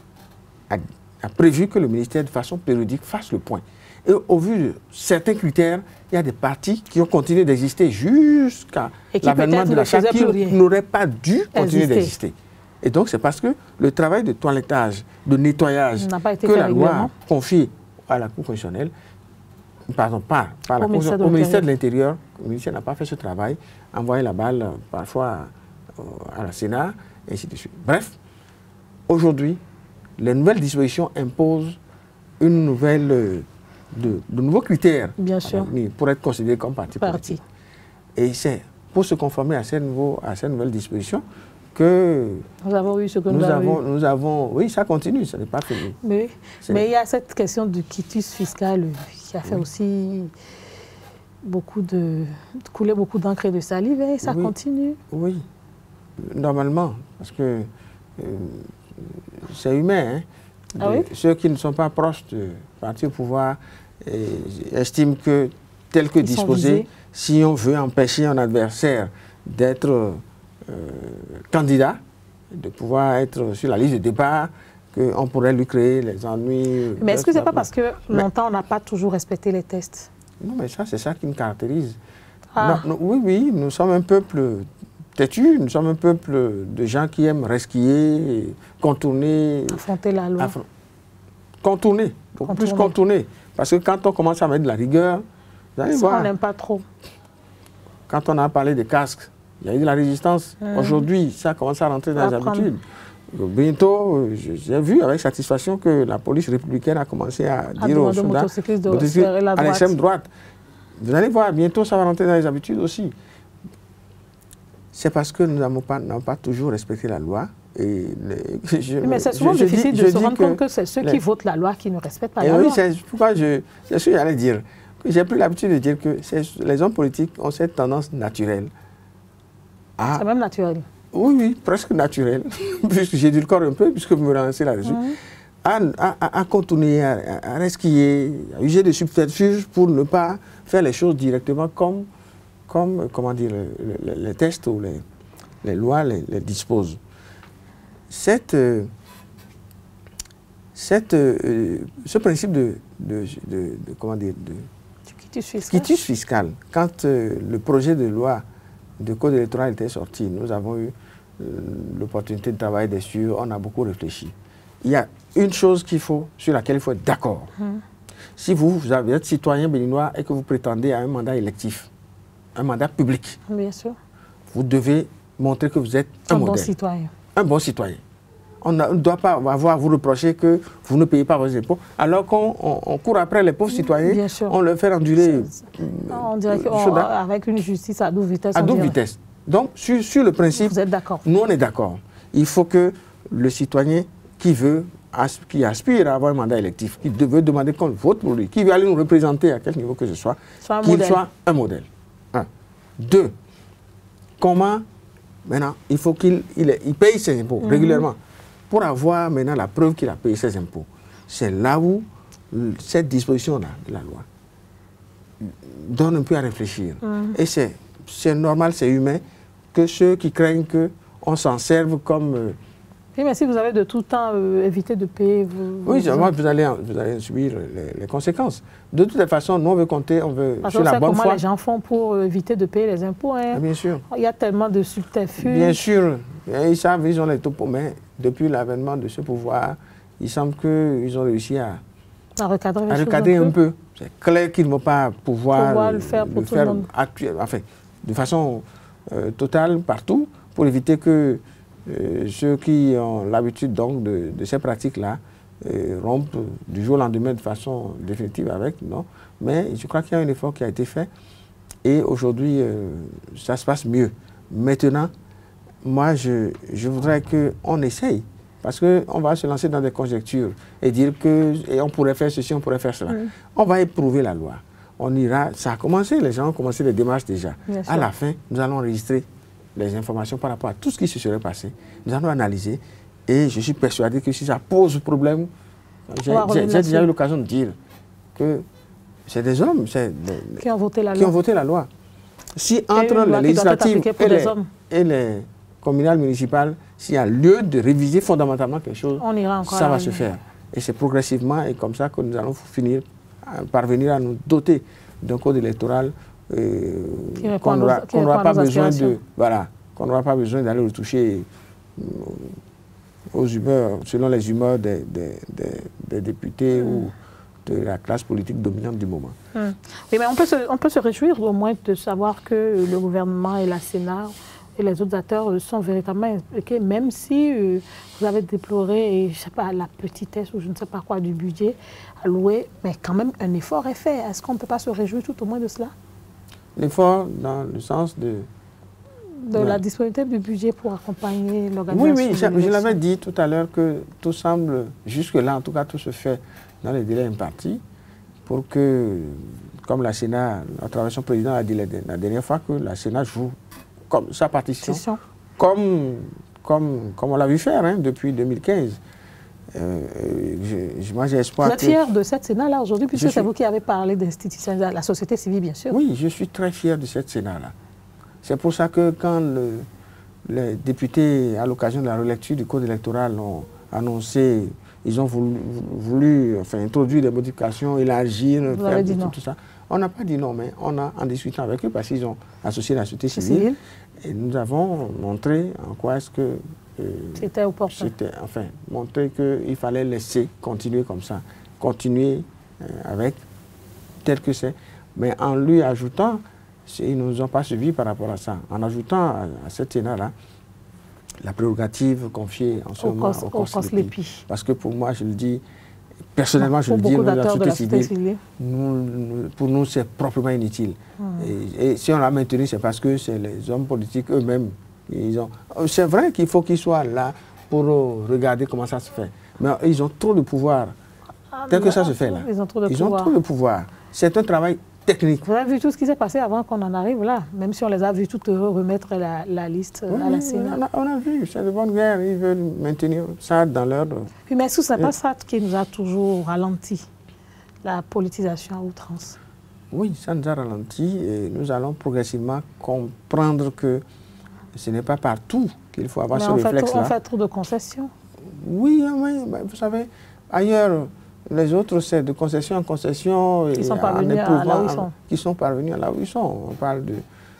a prévu que le ministère, de façon périodique, fasse le point. Et au vu de certains critères, il y a des partis qui ont continué d'exister jusqu'à l'avènement de la charte qui n'auraient pas dû continuer d'exister. Et donc, c'est parce que le travail de toilettage, de nettoyage que la loi confie à la Cour constitutionnelle, pardon, au ministère de l'Intérieur, le ministère n'a pas fait ce travail, envoyé la balle parfois à la Sénat, et ainsi de suite. Bref, aujourd'hui, les nouvelles dispositions imposent une nouvelle, de nouveaux critères pour être considéré comme parti politique. Et c'est pour se conformer à ces nouvelles dispositions que nous avons eu ce que nous avons eu. Oui, ça continue, ça n'est pas fini. Mais il y a cette question du quitus fiscal qui a fait aussi couler beaucoup d'encre et de salive, et ça continue. Oui, normalement, parce que c'est humain. Hein, ceux qui ne sont pas proches du parti au pouvoir estiment que, tel que disposé, si on veut empêcher un adversaire d'être candidat, de pouvoir être sur la liste de départ, qu'on pourrait lui créer les ennuis. Mais est-ce que ce n'est pas parce que longtemps on n'a pas toujours respecté les tests? Non, mais ça, c'est ça qui nous caractérise. Non, oui, nous sommes un peuple têtu, nous sommes un peuple de gens qui aiment resquiller, contourner. Affronter la loi. Contourner, beaucoup plus contourner. Parce que quand on commence à mettre de la rigueur, vous allez voir. On n'aime pas trop. Quand on a parlé des casques, il y a eu de la résistance. Aujourd'hui, ça commence à rentrer dans les habitudes. Bientôt, j'ai vu avec satisfaction que la police républicaine a commencé à dire aux soldats à l'extrême droite. Vous allez voir, bientôt ça va rentrer dans les habitudes aussi. C'est parce que nous n'avons pas toujours respecté la loi. Mais c'est souvent difficile de se rendre compte que c'est ceux qui votent la loi qui ne respectent pas la loi. Oui, c'est pourquoi c'est ce que j'allais dire. J'ai pris l'habitude de dire que les hommes politiques ont cette tendance naturelle. C'est même naturel. Oui, presque naturel, puisque j'ai dû le corps un peu, puisque vous me relancez là-dessus, à contourner, à resquiller, à user de subterfuges pour ne pas faire les choses directement comme comment dire, les textes ou les lois les disposent. Ce principe de quitus fiscal, quand le projet de loi de code électoral était sorti, nous avons eu l'opportunité de travailler dessus, on a beaucoup réfléchi. Il y a une chose sur laquelle il faut être d'accord. Si vous êtes citoyen béninois et que vous prétendez à un mandat électif, un mandat public, bien sûr, vous devez montrer que vous êtes un modèle. Bon citoyen. Un bon citoyen. On ne doit pas avoir à vous reprocher que vous ne payez pas vos impôts, alors qu'on court après les pauvres citoyens, on leur fait endurer. On dirait qu'avec une justice à double vitesse. À double vitesse. Donc, sur le principe, vous êtes d'accord. Nous, on est d'accord. Il faut que le citoyen qui aspire à avoir un mandat électif, qui veut demander qu'on vote pour lui, qui veut aller nous représenter à quel niveau que ce soit, qu'il soit un modèle. 1. 2. Comment, maintenant, il faut qu'il paye ses impôts régulièrement. Pour avoir maintenant la preuve qu'il a payé ses impôts. C'est là où cette disposition-là de la loi donne un peu à réfléchir. Et c'est normal, c'est humain, que ceux qui craignent qu'on s'en serve comme... Oui, mais si vous avez de tout temps évité de payer... Oui, vous allez subir les conséquences. De toutes les façons, nous, on veut compter, on veut sur la bonne foi. Comment les gens font pour éviter de payer les impôts. Hein. Bien sûr. Il y a tellement de subterfuges. Bien sûr. Ils savent, ils ont les topos, mais depuis l'avènement de ce pouvoir, il semble qu'ils ont réussi à recadrer un peu. C'est clair qu'ils ne vont pas pouvoir le faire pour tout le monde. De façon totale partout, pour éviter que ceux qui ont l'habitude donc de ces pratiques-là rompre du jour au lendemain de façon définitive avec, non. Mais je crois qu'il y a un effort qui a été fait et aujourd'hui, ça se passe mieux. Maintenant, moi, je voudrais qu'on essaye, parce qu'on va se lancer dans des conjectures et dire qu'on pourrait faire ceci, on pourrait faire cela. On va éprouver la loi. On ira, ça a commencé, les gens ont commencé les démarches déjà. À la fin, nous allons enregistrer les informations par rapport à tout ce qui se serait passé. Nous allons analyser et je suis persuadé que si ça pose problème, j'ai déjà eu l'occasion de dire que c'est des hommes qui ont voté la loi. Si entre les législatives et les communales municipales, s'il y a lieu de réviser fondamentalement quelque chose, ça va se faire. Et c'est progressivement et comme ça que nous allons parvenir à nous doter d'un code électoral qu'on n'aura pas besoin d'aller retoucher aux humeurs, selon les humeurs des députés ou de la classe politique dominante du moment. Oui, mais on peut se réjouir au moins de savoir que le gouvernement et la Sénat et les autres acteurs sont véritablement impliqués, même si vous avez déploré, je sais pas, la petitesse ou je ne sais pas quoi du budget alloué, mais quand même un effort est fait. Est-ce qu'on ne peut pas se réjouir tout au moins de cela? L'effort dans le sens de la disponibilité du budget pour accompagner l'organisation. Oui, je l'avais dit tout à l'heure que tout semble, jusque-là, en tout cas, tout se fait dans les délais impartis pour que, comme la Sénat, à travers son président a dit la dernière fois, que la Sénat joue comme sa partition, comme on l'a vu faire depuis 2015. Moi, j'ai espoir. Vous êtes fier de cette Sénat-là aujourd'hui, puisque c'est vous qui avez parlé d'institutionnalisation, la société civile, bien sûr. Oui, je suis très fier de cette Sénat-là. C'est pour ça que quand les députés, à l'occasion de la relecture du code électoral, ont annoncé, ils ont voulu introduire des modifications, élargir, faire tout ça. On n'a pas dit non, mais on a, en discutant avec eux, parce qu'ils ont associé la société civile, et nous avons montré en quoi est-ce que c'était opportun. Enfin, montrer qu'il fallait laisser continuer comme ça, continuer avec tel que c'est, mais en lui ajoutant, ils ne nous ont pas suivis par rapport à ça, en ajoutant à cette Sénat-là la prérogative confiée en ce moment au COSLEPI. Parce que pour moi, je le dis, personnellement, je le dis, la société civile, pour nous, c'est proprement inutile. Et si on l'a maintenu, c'est parce que c'est les hommes politiques eux-mêmes. C'est vrai qu'il faut qu'ils soient là pour regarder comment ça se fait. Mais ils ont trop de pouvoir. Tel que ça se fait là. Ils ont trop de pouvoir. C'est un travail technique. Vous avez vu tout ce qui s'est passé avant qu'on en arrive là, même si on les a vus toutes remettre la liste à la Sénat. On a vu, c'est de bonne guerre, ils veulent maintenir ça dans l'ordre. Mais est-ce que ce n'est pas ça qui nous a toujours ralenti, la politisation à outrance? Oui, ça nous a ralenti et nous allons progressivement comprendre que ce n'est pas partout qu'il faut avoir ce réflexe-là. On fait trop de concessions. Oui, vous savez, ailleurs, les autres, c'est de concession en concession. Qui sont parvenus à là où ils sont. Qui sont parvenus à là où ils sont. On parle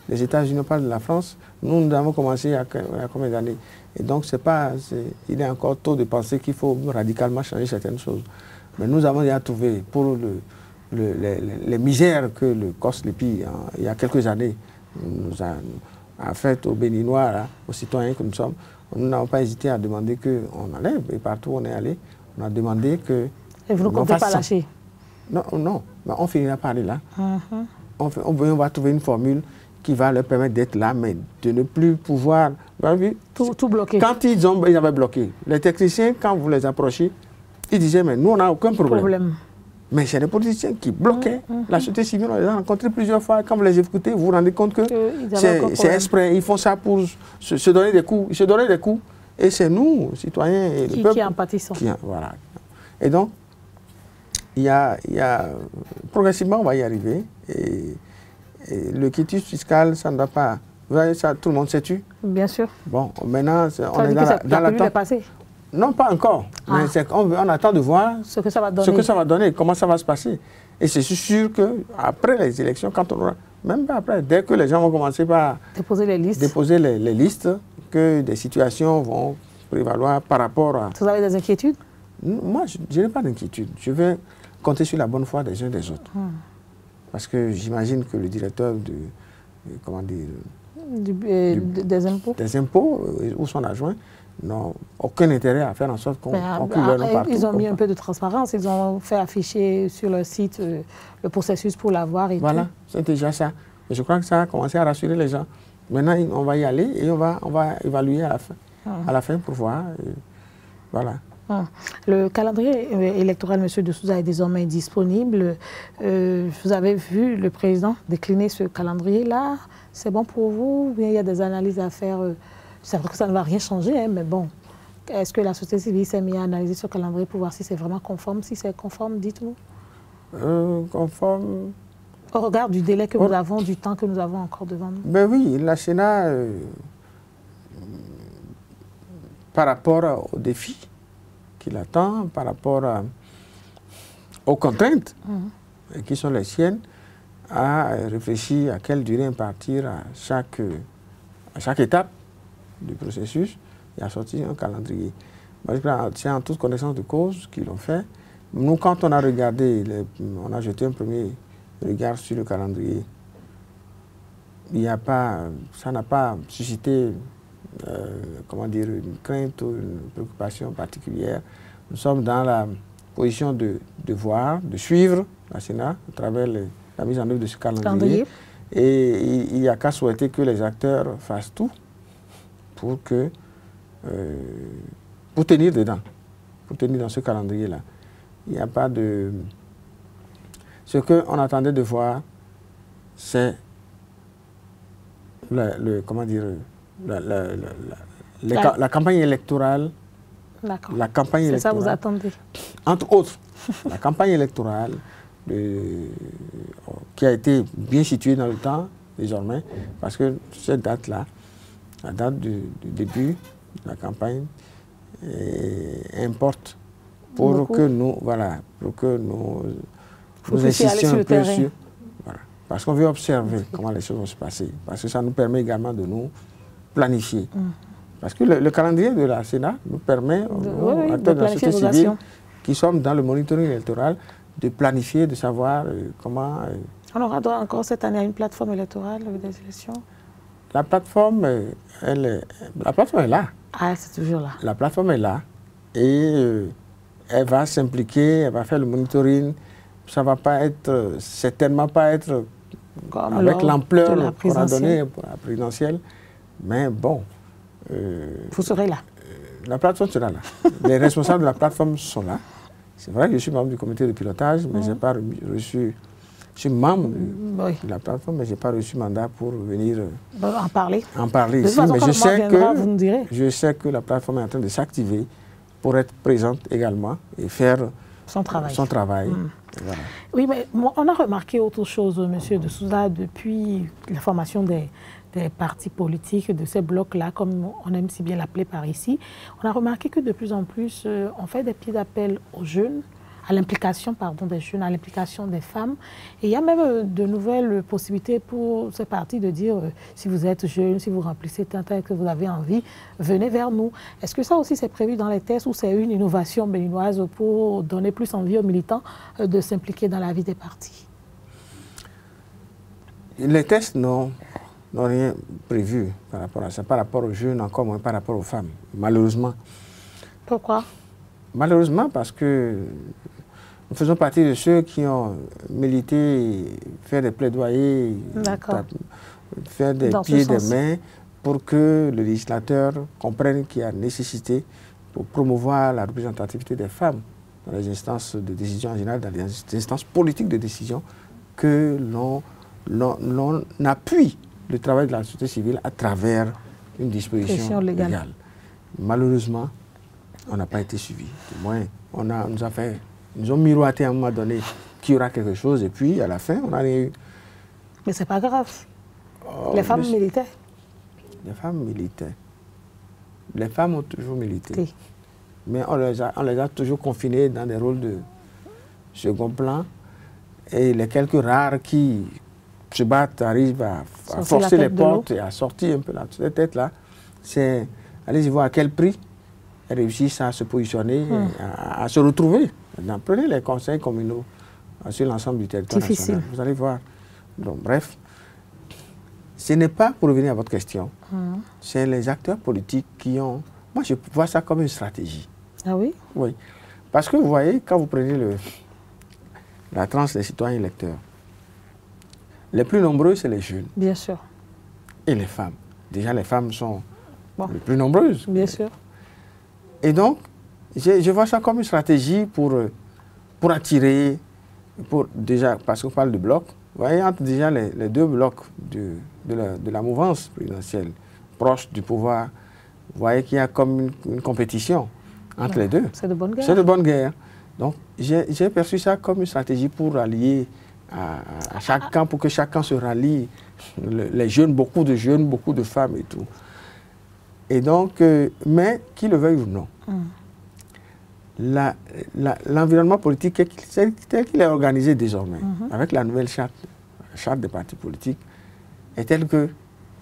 des États-Unis, on parle de la France. Nous avons commencé il y a combien d'années? Et donc, il est encore tôt de penser qu'il faut radicalement changer certaines choses. Mais nous avons déjà trouvé, pour les misères que le COSLEPI, il y a quelques années, nous a fait aux Béninois, là, aux citoyens que nous sommes, nous n'avons pas hésité à demander qu'on enlève. Et partout où on est allé, on a demandé que... Et vous ne comptez pas lâcher? Non, mais on finira par aller là. On va trouver une formule qui va leur permettre d'être là, mais de ne plus pouvoir... Tout bloquer. Quand ils avaient bloqué, les techniciens, quand vous les approchez, ils disaient, mais nous, on n'a aucun problème. Mais c'est les politiciens qui bloquaient. La société civile, on les a rencontrés plusieurs fois. Quand vous les écoutez, vous vous rendez compte que c'est exprès. Ils font ça pour se donner des coups. Ils se donnaient des coups. Et c'est nous, citoyens et le peuple, qui en pâtissons. Voilà. Et donc, progressivement, on va y arriver. Et le quitus fiscal, ça ne doit pas... Vous voyez, ça, tout le monde s'est tu. Bien sûr. Bon, maintenant, on est dans l'attente. Non, pas encore. Mais on attend de voir ce que ça va donner. Comment ça va se passer. Et c'est sûr qu'après les élections, quand on aura... Même pas après, dès que les gens vont commencer par déposer les listes, que des situations vont prévaloir par rapport à... Vous avez des inquiétudes? Moi, je n'ai pas d'inquiétude. Je vais compter sur la bonne foi des uns des autres. Parce que j'imagine que le directeur des impôts ou son adjoint n'ont aucun intérêt à faire en sorte qu'on coule leur nom partout. Ils ont mis un peu de transparence, ils ont fait afficher sur leur site le processus pour l'avoir et tout. Voilà, c'est déjà ça. Et je crois que ça a commencé à rassurer les gens. Maintenant, on va y aller et on va évaluer à la fin pour voir. Et voilà. Le calendrier électoral, M. de Souza, est désormais disponible. Vous avez vu le président décliner ce calendrier-là. C'est bon pour vous? Il y a des analyses à faire. C'est vrai que ça ne va rien changer, hein, mais bon. Est-ce que la société civile s'est mise à analyser ce calendrier pour voir si c'est vraiment conforme? Si c'est conforme, dites-nous. Conforme. Au regard du délai que nous avons, du temps que nous avons encore devant nous. Ben oui, la Sénat, par rapport aux défis qu'il attend, par rapport aux contraintes qui sont les siennes, a réfléchi à quelle durée impartir à chaque étape du processus et a sorti un calendrier. C'est en toute connaissance de cause qu'ils l'ont fait. Nous, quand on a regardé, on a jeté un premier regard sur le calendrier, ça n'a pas suscité comment dire, une crainte ou une préoccupation particulière. Nous sommes dans la position de voir, de suivre la Sénat à travers la mise en œuvre de ce calendrier. Et il n'y a qu'à souhaiter que les acteurs fassent tout pour tenir dedans, pour tenir dans ce calendrier-là. Il n'y a pas de... Ce qu'on attendait de voir, c'est comment dire, la campagne électorale. La campagne électorale. C'est ça vous attendez. Entre autres, la campagne électorale qui a été bien située dans le temps désormais, parce que cette date-là, la date du début de la campagne, importe pour que nous, nous insistions un peu sur... Voilà, parce qu'on veut observer comment les choses vont se passer, parce que ça nous permet également de nous planifier. Parce que le calendrier de la Sénat nous permet, aux acteurs de la société civile, qui sommes dans le monitoring électoral, de planifier, de savoir comment... On aura droit encore cette année à une plateforme électorale des élections? La plateforme, la plateforme est là. Ah, c'est toujours là. La plateforme est là et elle va s'impliquer, elle va faire le monitoring. Ça ne va pas être, certainement pas être comme avec l'ampleur qu'on a donnée pour la présidentielle. Mais bon... vous serez là. La plateforme sera là. Les responsables de la plateforme sont là. C'est vrai que je suis membre du comité de pilotage, mais je n'ai pas reçu... Je suis membre de la plateforme, mais je n'ai pas reçu mandat pour venir en parler. De toute façon, mais vous nous direz. Je sais que la plateforme est en train de s'activer pour être présente également et faire son travail. Voilà. Oui, mais on a remarqué autre chose, monsieur de Souza, depuis la formation des partis politiques, de ces blocs-là, comme on aime si bien l'appeler par ici. On a remarqué que de plus en plus, on fait des pieds d'appel aux jeunes, à l'implication des jeunes, à l'implication des femmes. Et il y a même de nouvelles possibilités pour ces partis de dire si vous êtes jeune, si vous remplissez tant que vous avez envie, venez vers nous. Est-ce que ça aussi c'est prévu dans les tests ou c'est une innovation béninoise pour donner plus envie aux militants de s'impliquer dans la vie des partis? Les tests n'ont rien prévu par rapport à ça, par rapport aux jeunes, encore moins par rapport aux femmes, malheureusement. Pourquoi? Malheureusement parce que nous faisons partie de ceux qui ont milité, fait des plaidoyers, faire des pieds et des mains pour que le législateur comprenne qu'il y a nécessité pour promouvoir la représentativité des femmes dans les instances de décision en général, dans les instances politiques de décision, que l'on appuie le travail de la société civile à travers une disposition légale. Malheureusement, on n'a pas été suivi. Du moins, nous ont miroité à un moment donné qu'il y aura quelque chose et puis à la fin, on n'a rien eu. Mais c'est pas grave. Les femmes militaient. Les femmes militaient. Les femmes ont toujours milité. Oui. Mais on les a toujours confinées dans des rôles de second plan. Et les quelques rares qui se battent arrivent à forcer les portes et à sortir un peu la tête là. C'est, allez-y voir à quel prix elles réussissent à se positionner, à se retrouver. Prenez les conseils communaux sur l'ensemble du territoire national. Vous allez voir. Donc, bref, ce n'est pas, pour revenir à votre question, c'est les acteurs politiques qui ont Moi, je vois ça comme une stratégie. Ah oui? Oui. Parce que vous voyez, quand vous prenez la tranche des citoyens électeurs, les plus nombreux, c'est les jeunes. Bien sûr. Et les femmes. Déjà, les femmes sont les plus nombreuses. Bien sûr. Et donc, je vois ça comme une stratégie pour attirer, déjà, parce qu'on parle de blocs, vous voyez, entre déjà les deux blocs de la mouvance présidentielle, proche du pouvoir, vous voyez qu'il y a comme une compétition entre les deux. C'est de bonne guerre. C'est de bonne guerre. Donc, j'ai perçu ça comme une stratégie pour allier à chaque camp, pour que chacun se rallie, les jeunes, beaucoup de femmes et tout. Et donc, mais qui le veuille ou non, l'environnement politique tel qu'il est organisé désormais, avec la nouvelle charte des partis politiques, est tel que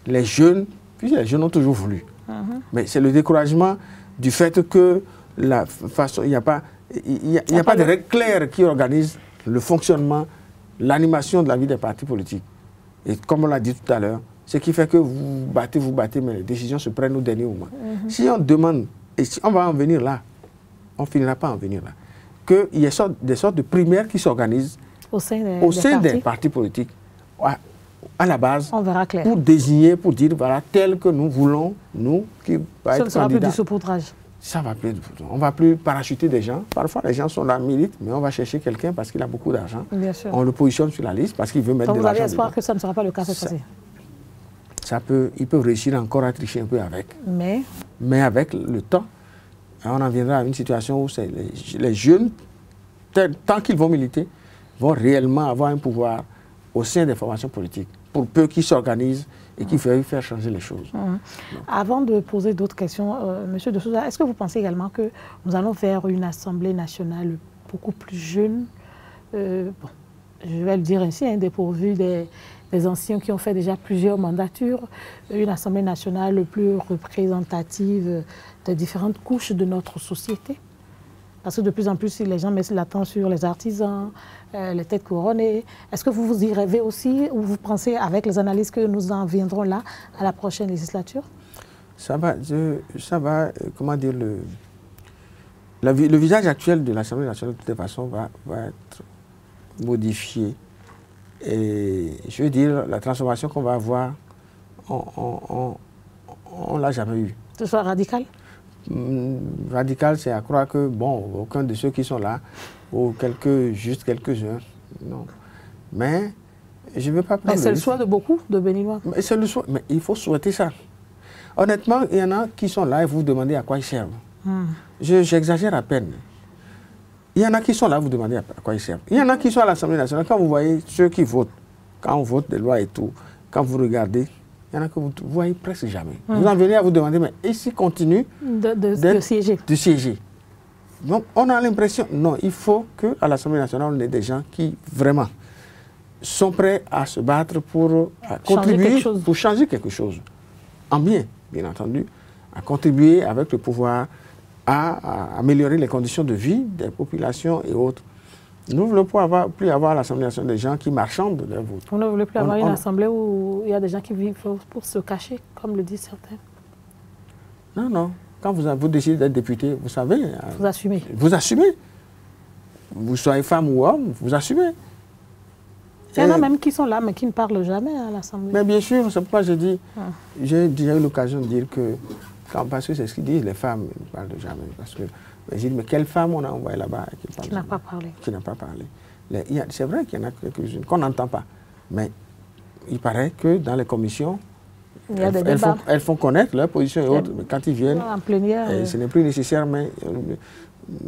les jeunes, puis les jeunes ont toujours voulu, mais c'est le découragement du fait que il n'y a pas de règles claires qui organisent le fonctionnement, l'animation de la vie des partis politiques. Et comme on l'a dit tout à l'heure, ce qui fait que vous battez, mais les décisions se prennent au dernier moment. Si on demande, et si on va en venir là, on ne finira pas en venir là, qu'il y ait des sortes de primaires qui s'organisent au sein des partis politiques, à la base, on verra clair. Pour désigner, pour dire, voilà, tel que nous voulons, nous, qui va être candidat. Ça ne sera plus du saupoudrage. Ça va plus, on ne va plus parachuter des gens. Parfois, les gens sont là, militent, mais on va chercher quelqu'un parce qu'il a beaucoup d'argent. On le positionne sur la liste parce qu'il veut mettre de l'argent. Vous avez espoir que ça ne sera pas le cas cette fois-ci? Ils peuvent réussir encore à tricher un peu avec. Mais avec le temps, on en viendra à une situation où les jeunes, tant qu'ils vont militer, vont réellement avoir un pouvoir au sein des formations politiques, pour peu qu'ils s'organisent et qui veuillent faire changer les choses. Avant de poser d'autres questions, Monsieur de Souza, est-ce que vous pensez également que nous allons vers une Assemblée nationale beaucoup plus jeune, je vais le dire ainsi, dépourvue des anciens qui ont fait déjà plusieurs mandatures, une Assemblée nationale plus représentative des différentes couches de notre société? Parce que de plus en plus, les gens mettent l'accent sur les artisans, les têtes couronnées. Est-ce que vous y rêvez aussi, ou vous pensez, avec les analyses que nous en viendrons là, à la prochaine législature? Ça va, comment dire, le visage actuel de l'Assemblée nationale, de toute façon, va être modifié. Et je veux dire, la transformation qu'on va avoir, on ne l'a jamais eue. Ce soit radical? Radical, c'est à croire que, bon, aucun de ceux qui sont là, ou juste quelques-uns, non. Mais je ne veux pas prendre... Mais c'est le choix de beaucoup, de Béninois. C'est le choix, mais il faut souhaiter ça. Honnêtement, il y en a qui sont là et vous vous demandez à quoi ils servent. J'exagère à peine. Il y en a qui sont là, vous demandez à quoi ils servent. Il y en a qui sont à l'Assemblée nationale. Quand vous voyez ceux qui votent, quand on vote des lois et tout, quand vous regardez, il y en a que vous ne voyez presque jamais. Vous en venez à vous demander, mais et s'ils continuent de siéger. Donc, on a l'impression, non, il faut qu'à l'Assemblée nationale, on ait des gens qui, vraiment, sont prêts à se battre pour contribuer, pour changer quelque chose. En bien entendu, à contribuer avec le pouvoir à améliorer les conditions de vie des populations et autres. Nous ne voulons plus avoir à l'Assemblée nationale des gens qui marchandent leur vote. Vous ne voulez plus avoir une assemblée où il y a des gens qui vivent pour se cacher, comme le disent certains? Non, non. Quand vous décidez d'être député, vous savez... Vous assumez. Vous assumez. Vous soyez femme ou homme, vous assumez. Il y en a même qui sont là, mais qui ne parlent jamais à l'Assemblée. Mais bien sûr, c'est pourquoi j'ai dit... J'ai déjà eu l'occasion de dire que... Parce que c'est ce qu'ils disent, les femmes ne parlent jamais. Parce que... J'ai dit, mais quelle femme on a envoyée là-bas qui n'a pas parlé. Qui n'a pas parlé. C'est vrai qu'il y en a quelques-unes qu'on n'entend pas. Mais il paraît que dans les commissions, elles font connaître leur position et autres. Mais quand ils viennent, en plénière, ce n'est plus nécessaire. Mais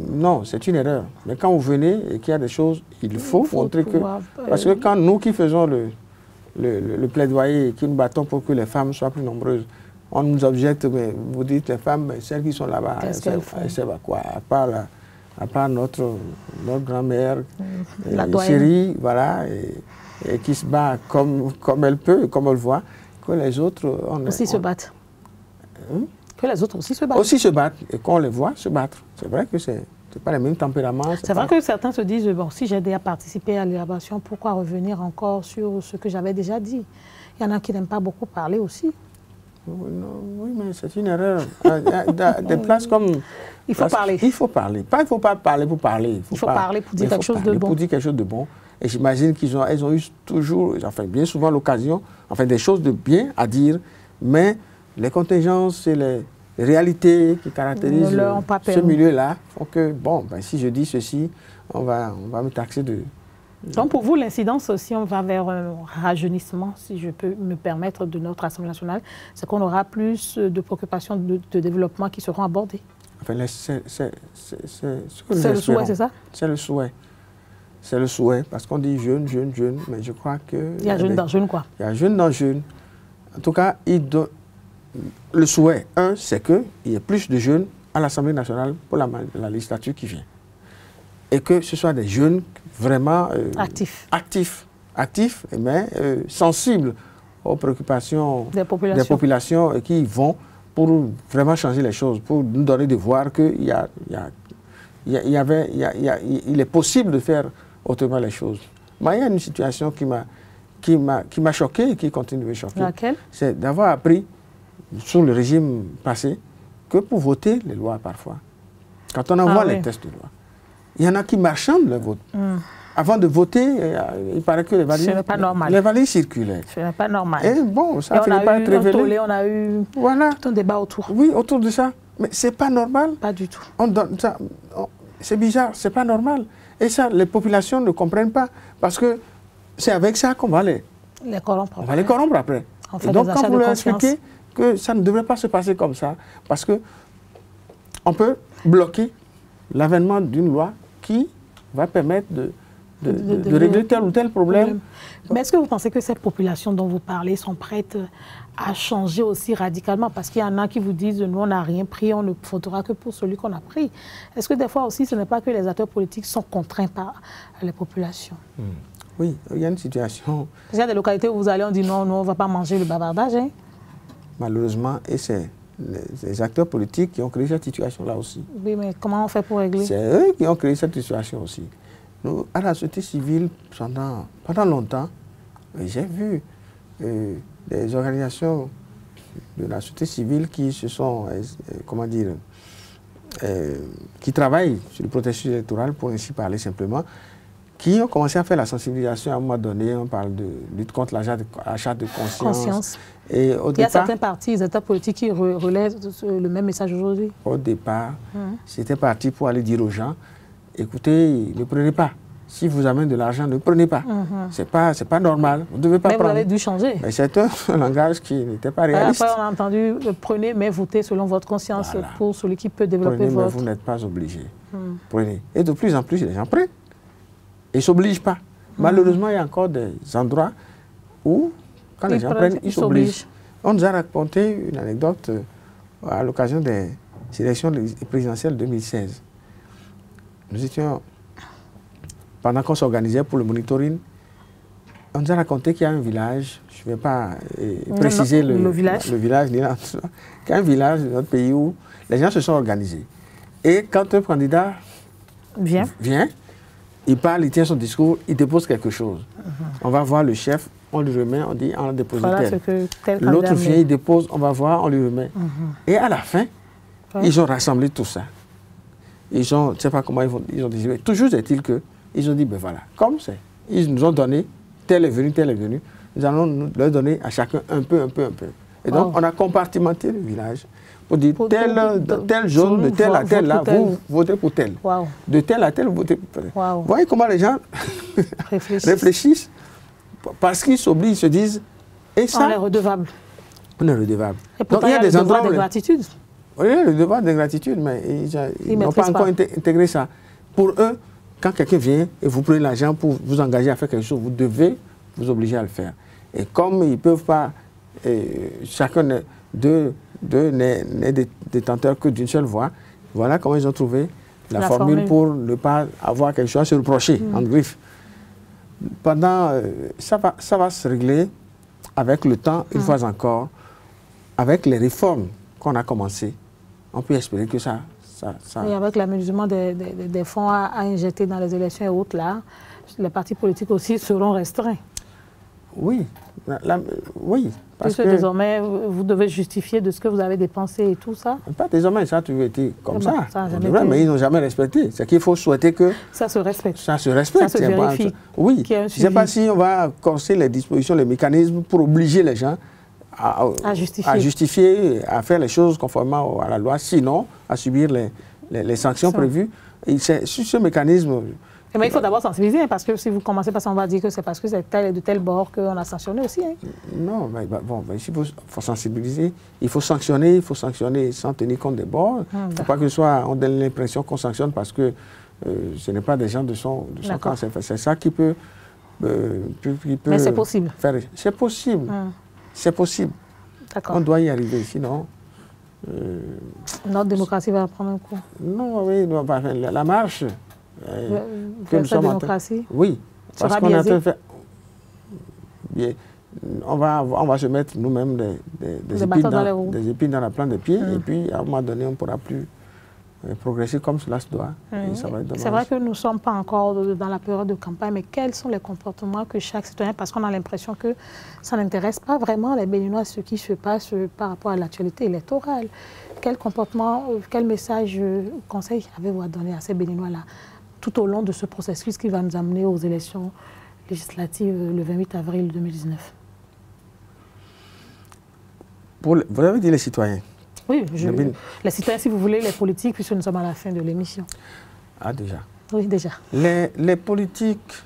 non, c'est une erreur. Mais quand vous venez et qu'il y a des choses, il faut montrer que... Parce que quand nous qui faisons le plaidoyer et qui nous battons pour que les femmes soient plus nombreuses, on nous objecte, mais vous dites les femmes, celles qui sont là-bas, elles servent à quoi? À part notre grand-mère, chérie, voilà, et qui se bat comme elle peut, comme elle le voit, que les autres... se battent. Que les autres aussi se battent. Aussi se battent, et qu'on les voit se battre. C'est vrai que ce n'est pas les mêmes tempéraments. C'est vrai que certains se disent, bon, si j'ai déjà participé à l'élaboration, pourquoi revenir encore sur ce que j'avais déjà dit? Il y en a qui n'aiment pas beaucoup parler aussi. Oui, mais c'est une erreur. Des places comme... Il faut parler. Il faut parler. Il ne faut pas parler pour parler. Il faut parler pour dire quelque chose de bon. Pour dire quelque chose de bon. Et j'imagine elles ont eu toujours, enfin bien souvent l'occasion, enfin des choses de bien à dire, mais les contingences et les réalités qui caractérisent ce milieu-là font que, bon, ben, si je dis ceci, on va me taxer de... Donc pour vous, l'incidence aussi, on va vers un rajeunissement, si je peux me permettre, de notre Assemblée nationale, c'est qu'on aura plus de préoccupations de développement qui seront abordées. Enfin, c'est le souhait, c'est ça? C'est le souhait. C'est le souhait, parce qu'on dit jeune, jeune, jeune, mais je crois que... Il y a jeune dans jeune, quoi. Il y a jeune dans jeune. En tout cas, le souhait, c'est qu'il y ait plus de jeunes à l'Assemblée nationale pour la législature qui vient. Et que ce soit des jeunes vraiment... actifs, mais sensibles aux préoccupations des populations et qui vont pour vraiment changer les choses, pour nous donner de voir qu'il est possible de faire autrement les choses. Mais il y a une situation qui m'a choqué et qui continue de me choquer. Laquelle? C'est d'avoir appris, sous le régime passé, que pour voter les lois parfois, quand on envoie les tests de loi, il y en a qui marchandent le vote. Avant de voter, il paraît que les valises circulaient. Ce n'est pas normal. Et bon, ça ne finit pas être révélé. On a eu tout un débat autour. Oui, autour de ça. Mais ce n'est pas normal. Pas du tout. C'est bizarre, ce n'est pas normal. Et ça, les populations ne comprennent pas. Parce que c'est avec ça qu'on va les corrompre. On va les corrompre après. Et donc, quand vous leur expliquez que ça ne devrait pas se passer comme ça, parce qu'on peut bloquer l'avènement d'une loi qui va permettre de régler tel ou tel problème. Mais est-ce que vous pensez que ces populations dont vous parlez sont prêtes à changer aussi radicalement? Parce qu'il y en a qui vous disent, nous on n'a rien pris, on ne votera que pour celui qu'on a pris. Est-ce que des fois aussi, ce n'est pas que les acteurs politiques sont contraints par les populations? Oui, il y a une situation... Il y a des localités où vous allez, on dit non, nous on ne va pas manger le bavardage. Hein? Malheureusement, et c'est les acteurs politiques qui ont créé cette situation-là aussi. Oui, mais comment on fait pour régler? C'est eux qui ont créé cette situation aussi. Nous, à la société civile, pendant longtemps, j'ai vu des organisations de la société civile qui se sont, qui travaillent sur le processus électoral, pour ainsi parler simplement, qui ont commencé à faire la sensibilisation. À un moment donné, on parle de lutte contre l'achat de conscience. Et il y a certains partis, des acteurs politiques qui relaient le même message aujourd'hui. Au départ, c'était parti pour aller dire aux gens, écoutez, ne prenez pas. Si vous amènez de l'argent, ne prenez pas. C'est pas normal. Vous ne devez pas prendre. Mais vous avez dû changer. Mais c'est un langage qui n'était pas réaliste. Après, on a entendu, prenez, mais votez selon votre conscience pour celui qui peut développer prenez, votre... mais vous n'êtes pas obligé. Prenez. Et de plus en plus, les gens prennent. Ils ne s'obligent pas. Malheureusement, il y a encore des endroits où, quand les gens prennent, ils s'obligent. On nous a raconté une anecdote à l'occasion des élections présidentielles 2016. Nous étions... Pendant qu'on s'organisait pour le monitoring, on nous a raconté qu'il y a un village, je ne vais pas préciser le village, qu'il y a un village de notre pays où les gens se sont organisés. Et quand un candidat vient, il parle, il tient son discours, il dépose quelque chose. On va voir le chef, on lui remet, on dit, on a déposé tel. L'autre vient, il dépose, on va voir, on lui remet. Et à la fin, ils ont rassemblé tout ça. Ils ont, je ne sais pas comment ils ont dit, mais toujours est-il que ils ont dit, ben voilà, comme c'est, ils nous ont donné, tel est venu, nous allons leur donner à chacun un peu. Et donc, on a compartimenté le village pour dire, telle zone, de telle à telle, là, vous votez pour tel. De telle à telle, vous votez pour tel. Vous voyez comment les gens réfléchissent parce qu'ils s'oublient, ils se disent, et ça... On est redevable. On est redevable. Et pourtant, il y a le devoir de gratitude. Oui, le devoir de gratitude, mais ils n'ont pas encore intégré ça. Pour eux, quand quelqu'un vient et vous prenez l'argent pour vous engager à faire quelque chose, vous devez vous obliger à le faire. Et comme ils ne peuvent pas, chacun n'est détenteur que d'une seule voix, voilà comment ils ont trouvé la formule pour ne pas avoir quelque chose à se reprocher, en griffe. Ça va se régler avec le temps, une fois encore, avec les réformes qu'on a commencées. On peut espérer que ça... Et avec l'aménagement des fonds à injecter dans les élections et autres, là, les partis politiques aussi seront restreints. Oui, oui. Parce que désormais, vous devez justifier de ce que vous avez dépensé et tout ça. Pas désormais, ça a toujours été comme ça. Mais ils n'ont jamais respecté. C'est qu'il faut souhaiter que... Ça se respecte. Ça se respecte. Ça se vérifie. Oui. Je ne sais pas si on va corser les dispositions, les mécanismes pour obliger les gens à justifier, à faire les choses conformément à la loi, sinon à subir les sanctions prévues. Et c'est sur ce mécanisme... Mais il faut d'abord sensibiliser, parce que si vous commencez par ça, on va dire que c'est parce que c'est tel et de tel bord qu'on a sanctionné aussi. Hein. Non, mais bon, ici, il faut sensibiliser, il faut sanctionner sans tenir compte des bords. Il ne faut pas que on donne l'impression qu'on sanctionne parce que ce n'est pas des gens de son camp. C'est ça qui peut... mais c'est possible. C'est possible. C'est possible. On doit y arriver, sinon... Notre démocratie va prendre un coup. Non, oui, la marche... que nous sommes démocratie oui, parce qu'on a fait... On va se mettre nous-mêmes des épines dans la plante des pieds, et puis à un moment donné, on ne pourra plus progresser comme cela se doit. C'est vrai que nous ne sommes pas encore dans la période de campagne, mais quels sont les comportements que chaque citoyen, parce qu'on a l'impression que ça n'intéresse pas vraiment les Béninois ce qui se passe par rapport à l'actualité électorale. Quel comportement, quel message, conseil avez-vous à donner à ces Béninois-là tout au long de ce processus qui va nous amener aux élections législatives le 28 avril 2019? Vous avez dit les citoyens? Oui, les citoyens, si vous voulez, les politiques, puisque nous sommes à la fin de l'émission. Ah, déjà? Oui, déjà. Les politiques,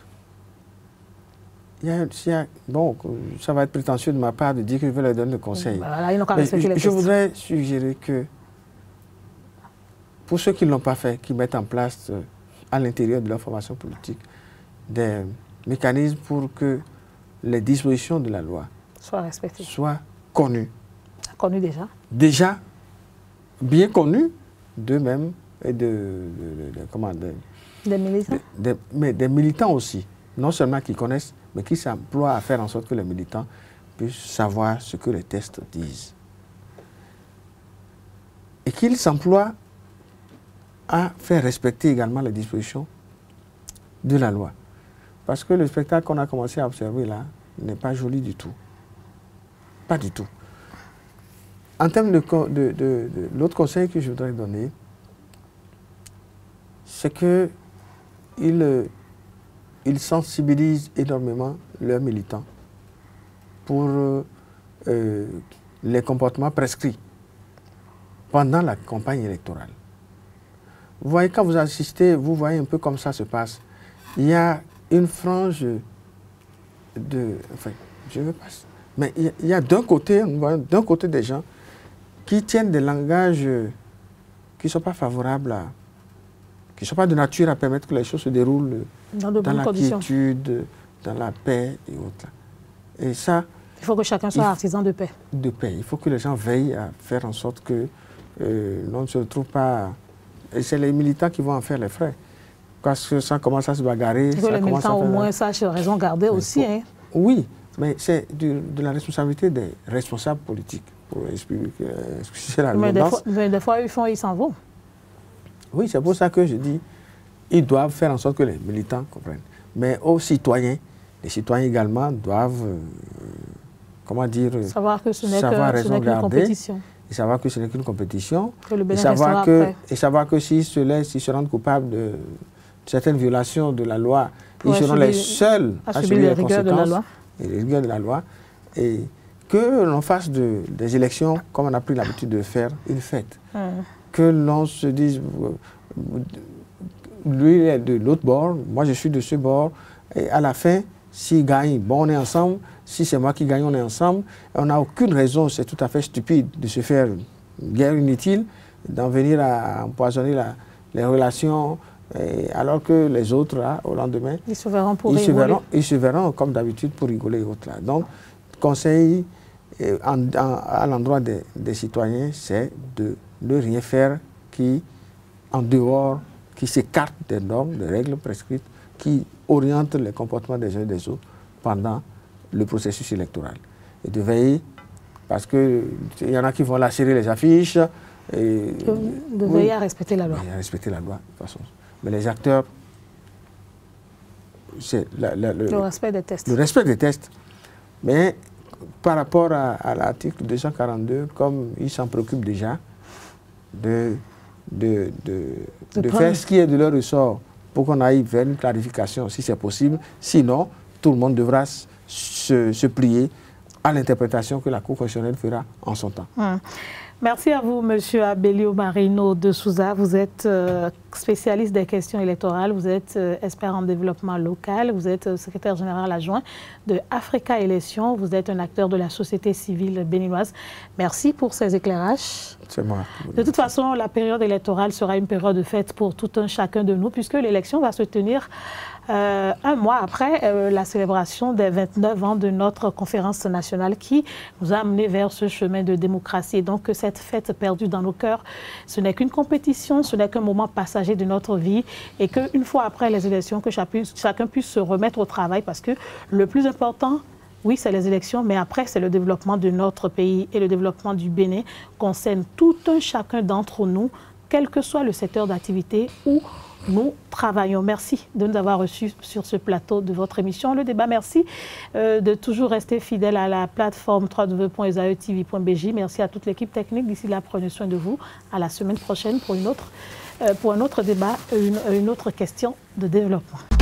bon, ça va être prétentieux de ma part de dire que je vais leur donner le conseil. Voilà, ils n'ont qu'à respecter les je voudrais suggérer que, pour ceux qui ne l'ont pas fait, qui mettent en place à l'intérieur de leur formation politique des mécanismes pour que les dispositions de la loi soient respectées, soient connues. Connues déjà? Déjà bien connues d'eux-mêmes et des militants? Mais des militants aussi. Non seulement qui connaissent, mais qui s'emploient à faire en sorte que les militants puissent savoir ce que les textes disent. Et qu'ils s'emploient à faire respecter également les dispositions de la loi. Parce que le spectacle qu'on a commencé à observer là n'est pas joli du tout. Pas du tout. En termes de l'autre conseil que je voudrais donner, c'est qu'ils sensibilisent énormément leurs militants pour les comportements prescrits pendant la campagne électorale. Vous voyez, quand vous assistez, vous voyez un peu comme ça se passe. Il y a une frange enfin, je ne veux pas... Mais il y a d'un côté des gens qui tiennent des langages qui ne sont pas favorables qui ne sont pas de nature à permettre que les choses se déroulent dans la quiétude, dans la paix et autres. Et ça... Il faut que chacun soit artisan de paix. De paix. Il faut que les gens veillent à faire en sorte que l'on ne se retrouve pas... Et c'est les militants qui vont en faire les frais. Parce que ça commence à se bagarrer. Il faut que les militants au moins sachent raison garder aussi. Hein. Oui, mais c'est de la responsabilité des responsables politiques. Pour expliquer la redondance. Mais des fois, ils s'en vont. Oui, c'est pour ça que je dis, ils doivent faire en sorte que les militants comprennent. Mais aux citoyens, les citoyens également doivent, comment dire, savoir que ce n'est qu'une compétition. Et savoir que ce n'est qu'une compétition. Que le et savoir que s'ils se rendent coupables de certaines violations de la loi, ils seront les seuls à subir les rigueurs de la loi. Et les rigueurs de la loi. Et que l'on fasse des élections, comme on a pris l'habitude de faire, une fête. Que l'on se dise, lui est de l'autre bord, moi je suis de ce bord, et à la fin, s'il gagne, bon, on est ensemble. Si c'est moi qui gagne, on est ensemble. On n'a aucune raison, c'est tout à fait stupide de se faire une guerre inutile, d'en venir à empoisonner les relations, alors que les autres, là, au lendemain, ils se verront pour rigoler. Ils se verront comme d'habitude pour rigoler et autres. Là. Donc, conseil à l'endroit des citoyens, c'est de ne rien faire qui, en dehors, qui s'écarte des normes, des règles prescrites, qui orientent les comportements des uns et des autres pendant le processus électoral. Et de veiller, parce qu'il y en a qui vont lacérer les affiches. De veiller à respecter la loi. À respecter la loi, de toute façon. Mais les acteurs, c'est le respect des tests. Le respect des tests. Mais par rapport à l'article 242, comme il s'en préoccupe déjà, de faire ce qui est de leur ressort pour qu'on aille vers une clarification si c'est possible. Sinon, tout le monde devra se plier à l'interprétation que la Cour constitutionnelle fera en son temps. Merci à vous, M. Abelio Marino de Souza. Vous êtes spécialiste des questions électorales, vous êtes expert en développement local, vous êtes secrétaire général adjoint de Africa Élections, vous êtes un acteur de la société civile béninoise. Merci pour ces éclairages. C'est moi. De toute façon, la période électorale sera une période de fête pour tout un chacun de nous, puisque l'élection va se tenir un mois après la célébration des 29 ans de notre conférence nationale qui nous a amenés vers ce chemin de démocratie. Et donc, cette fête perdue dans nos cœurs, ce n'est qu'une compétition, ce n'est qu'un moment passager de notre vie et qu'une fois après les élections, que chacun puisse se remettre au travail parce que le plus important, oui, c'est les élections, mais après, c'est le développement de notre pays et le développement du Bénin concerne tout un chacun d'entre nous, quel que soit le secteur d'activité où nous travaillons. Merci de nous avoir reçus sur ce plateau de votre émission Le Débat. Merci de toujours rester fidèle à la plateforme www.esaetv.bj. Merci à toute l'équipe technique. D'ici là, prenez soin de vous. À la semaine prochaine pour un autre débat, une autre question de développement.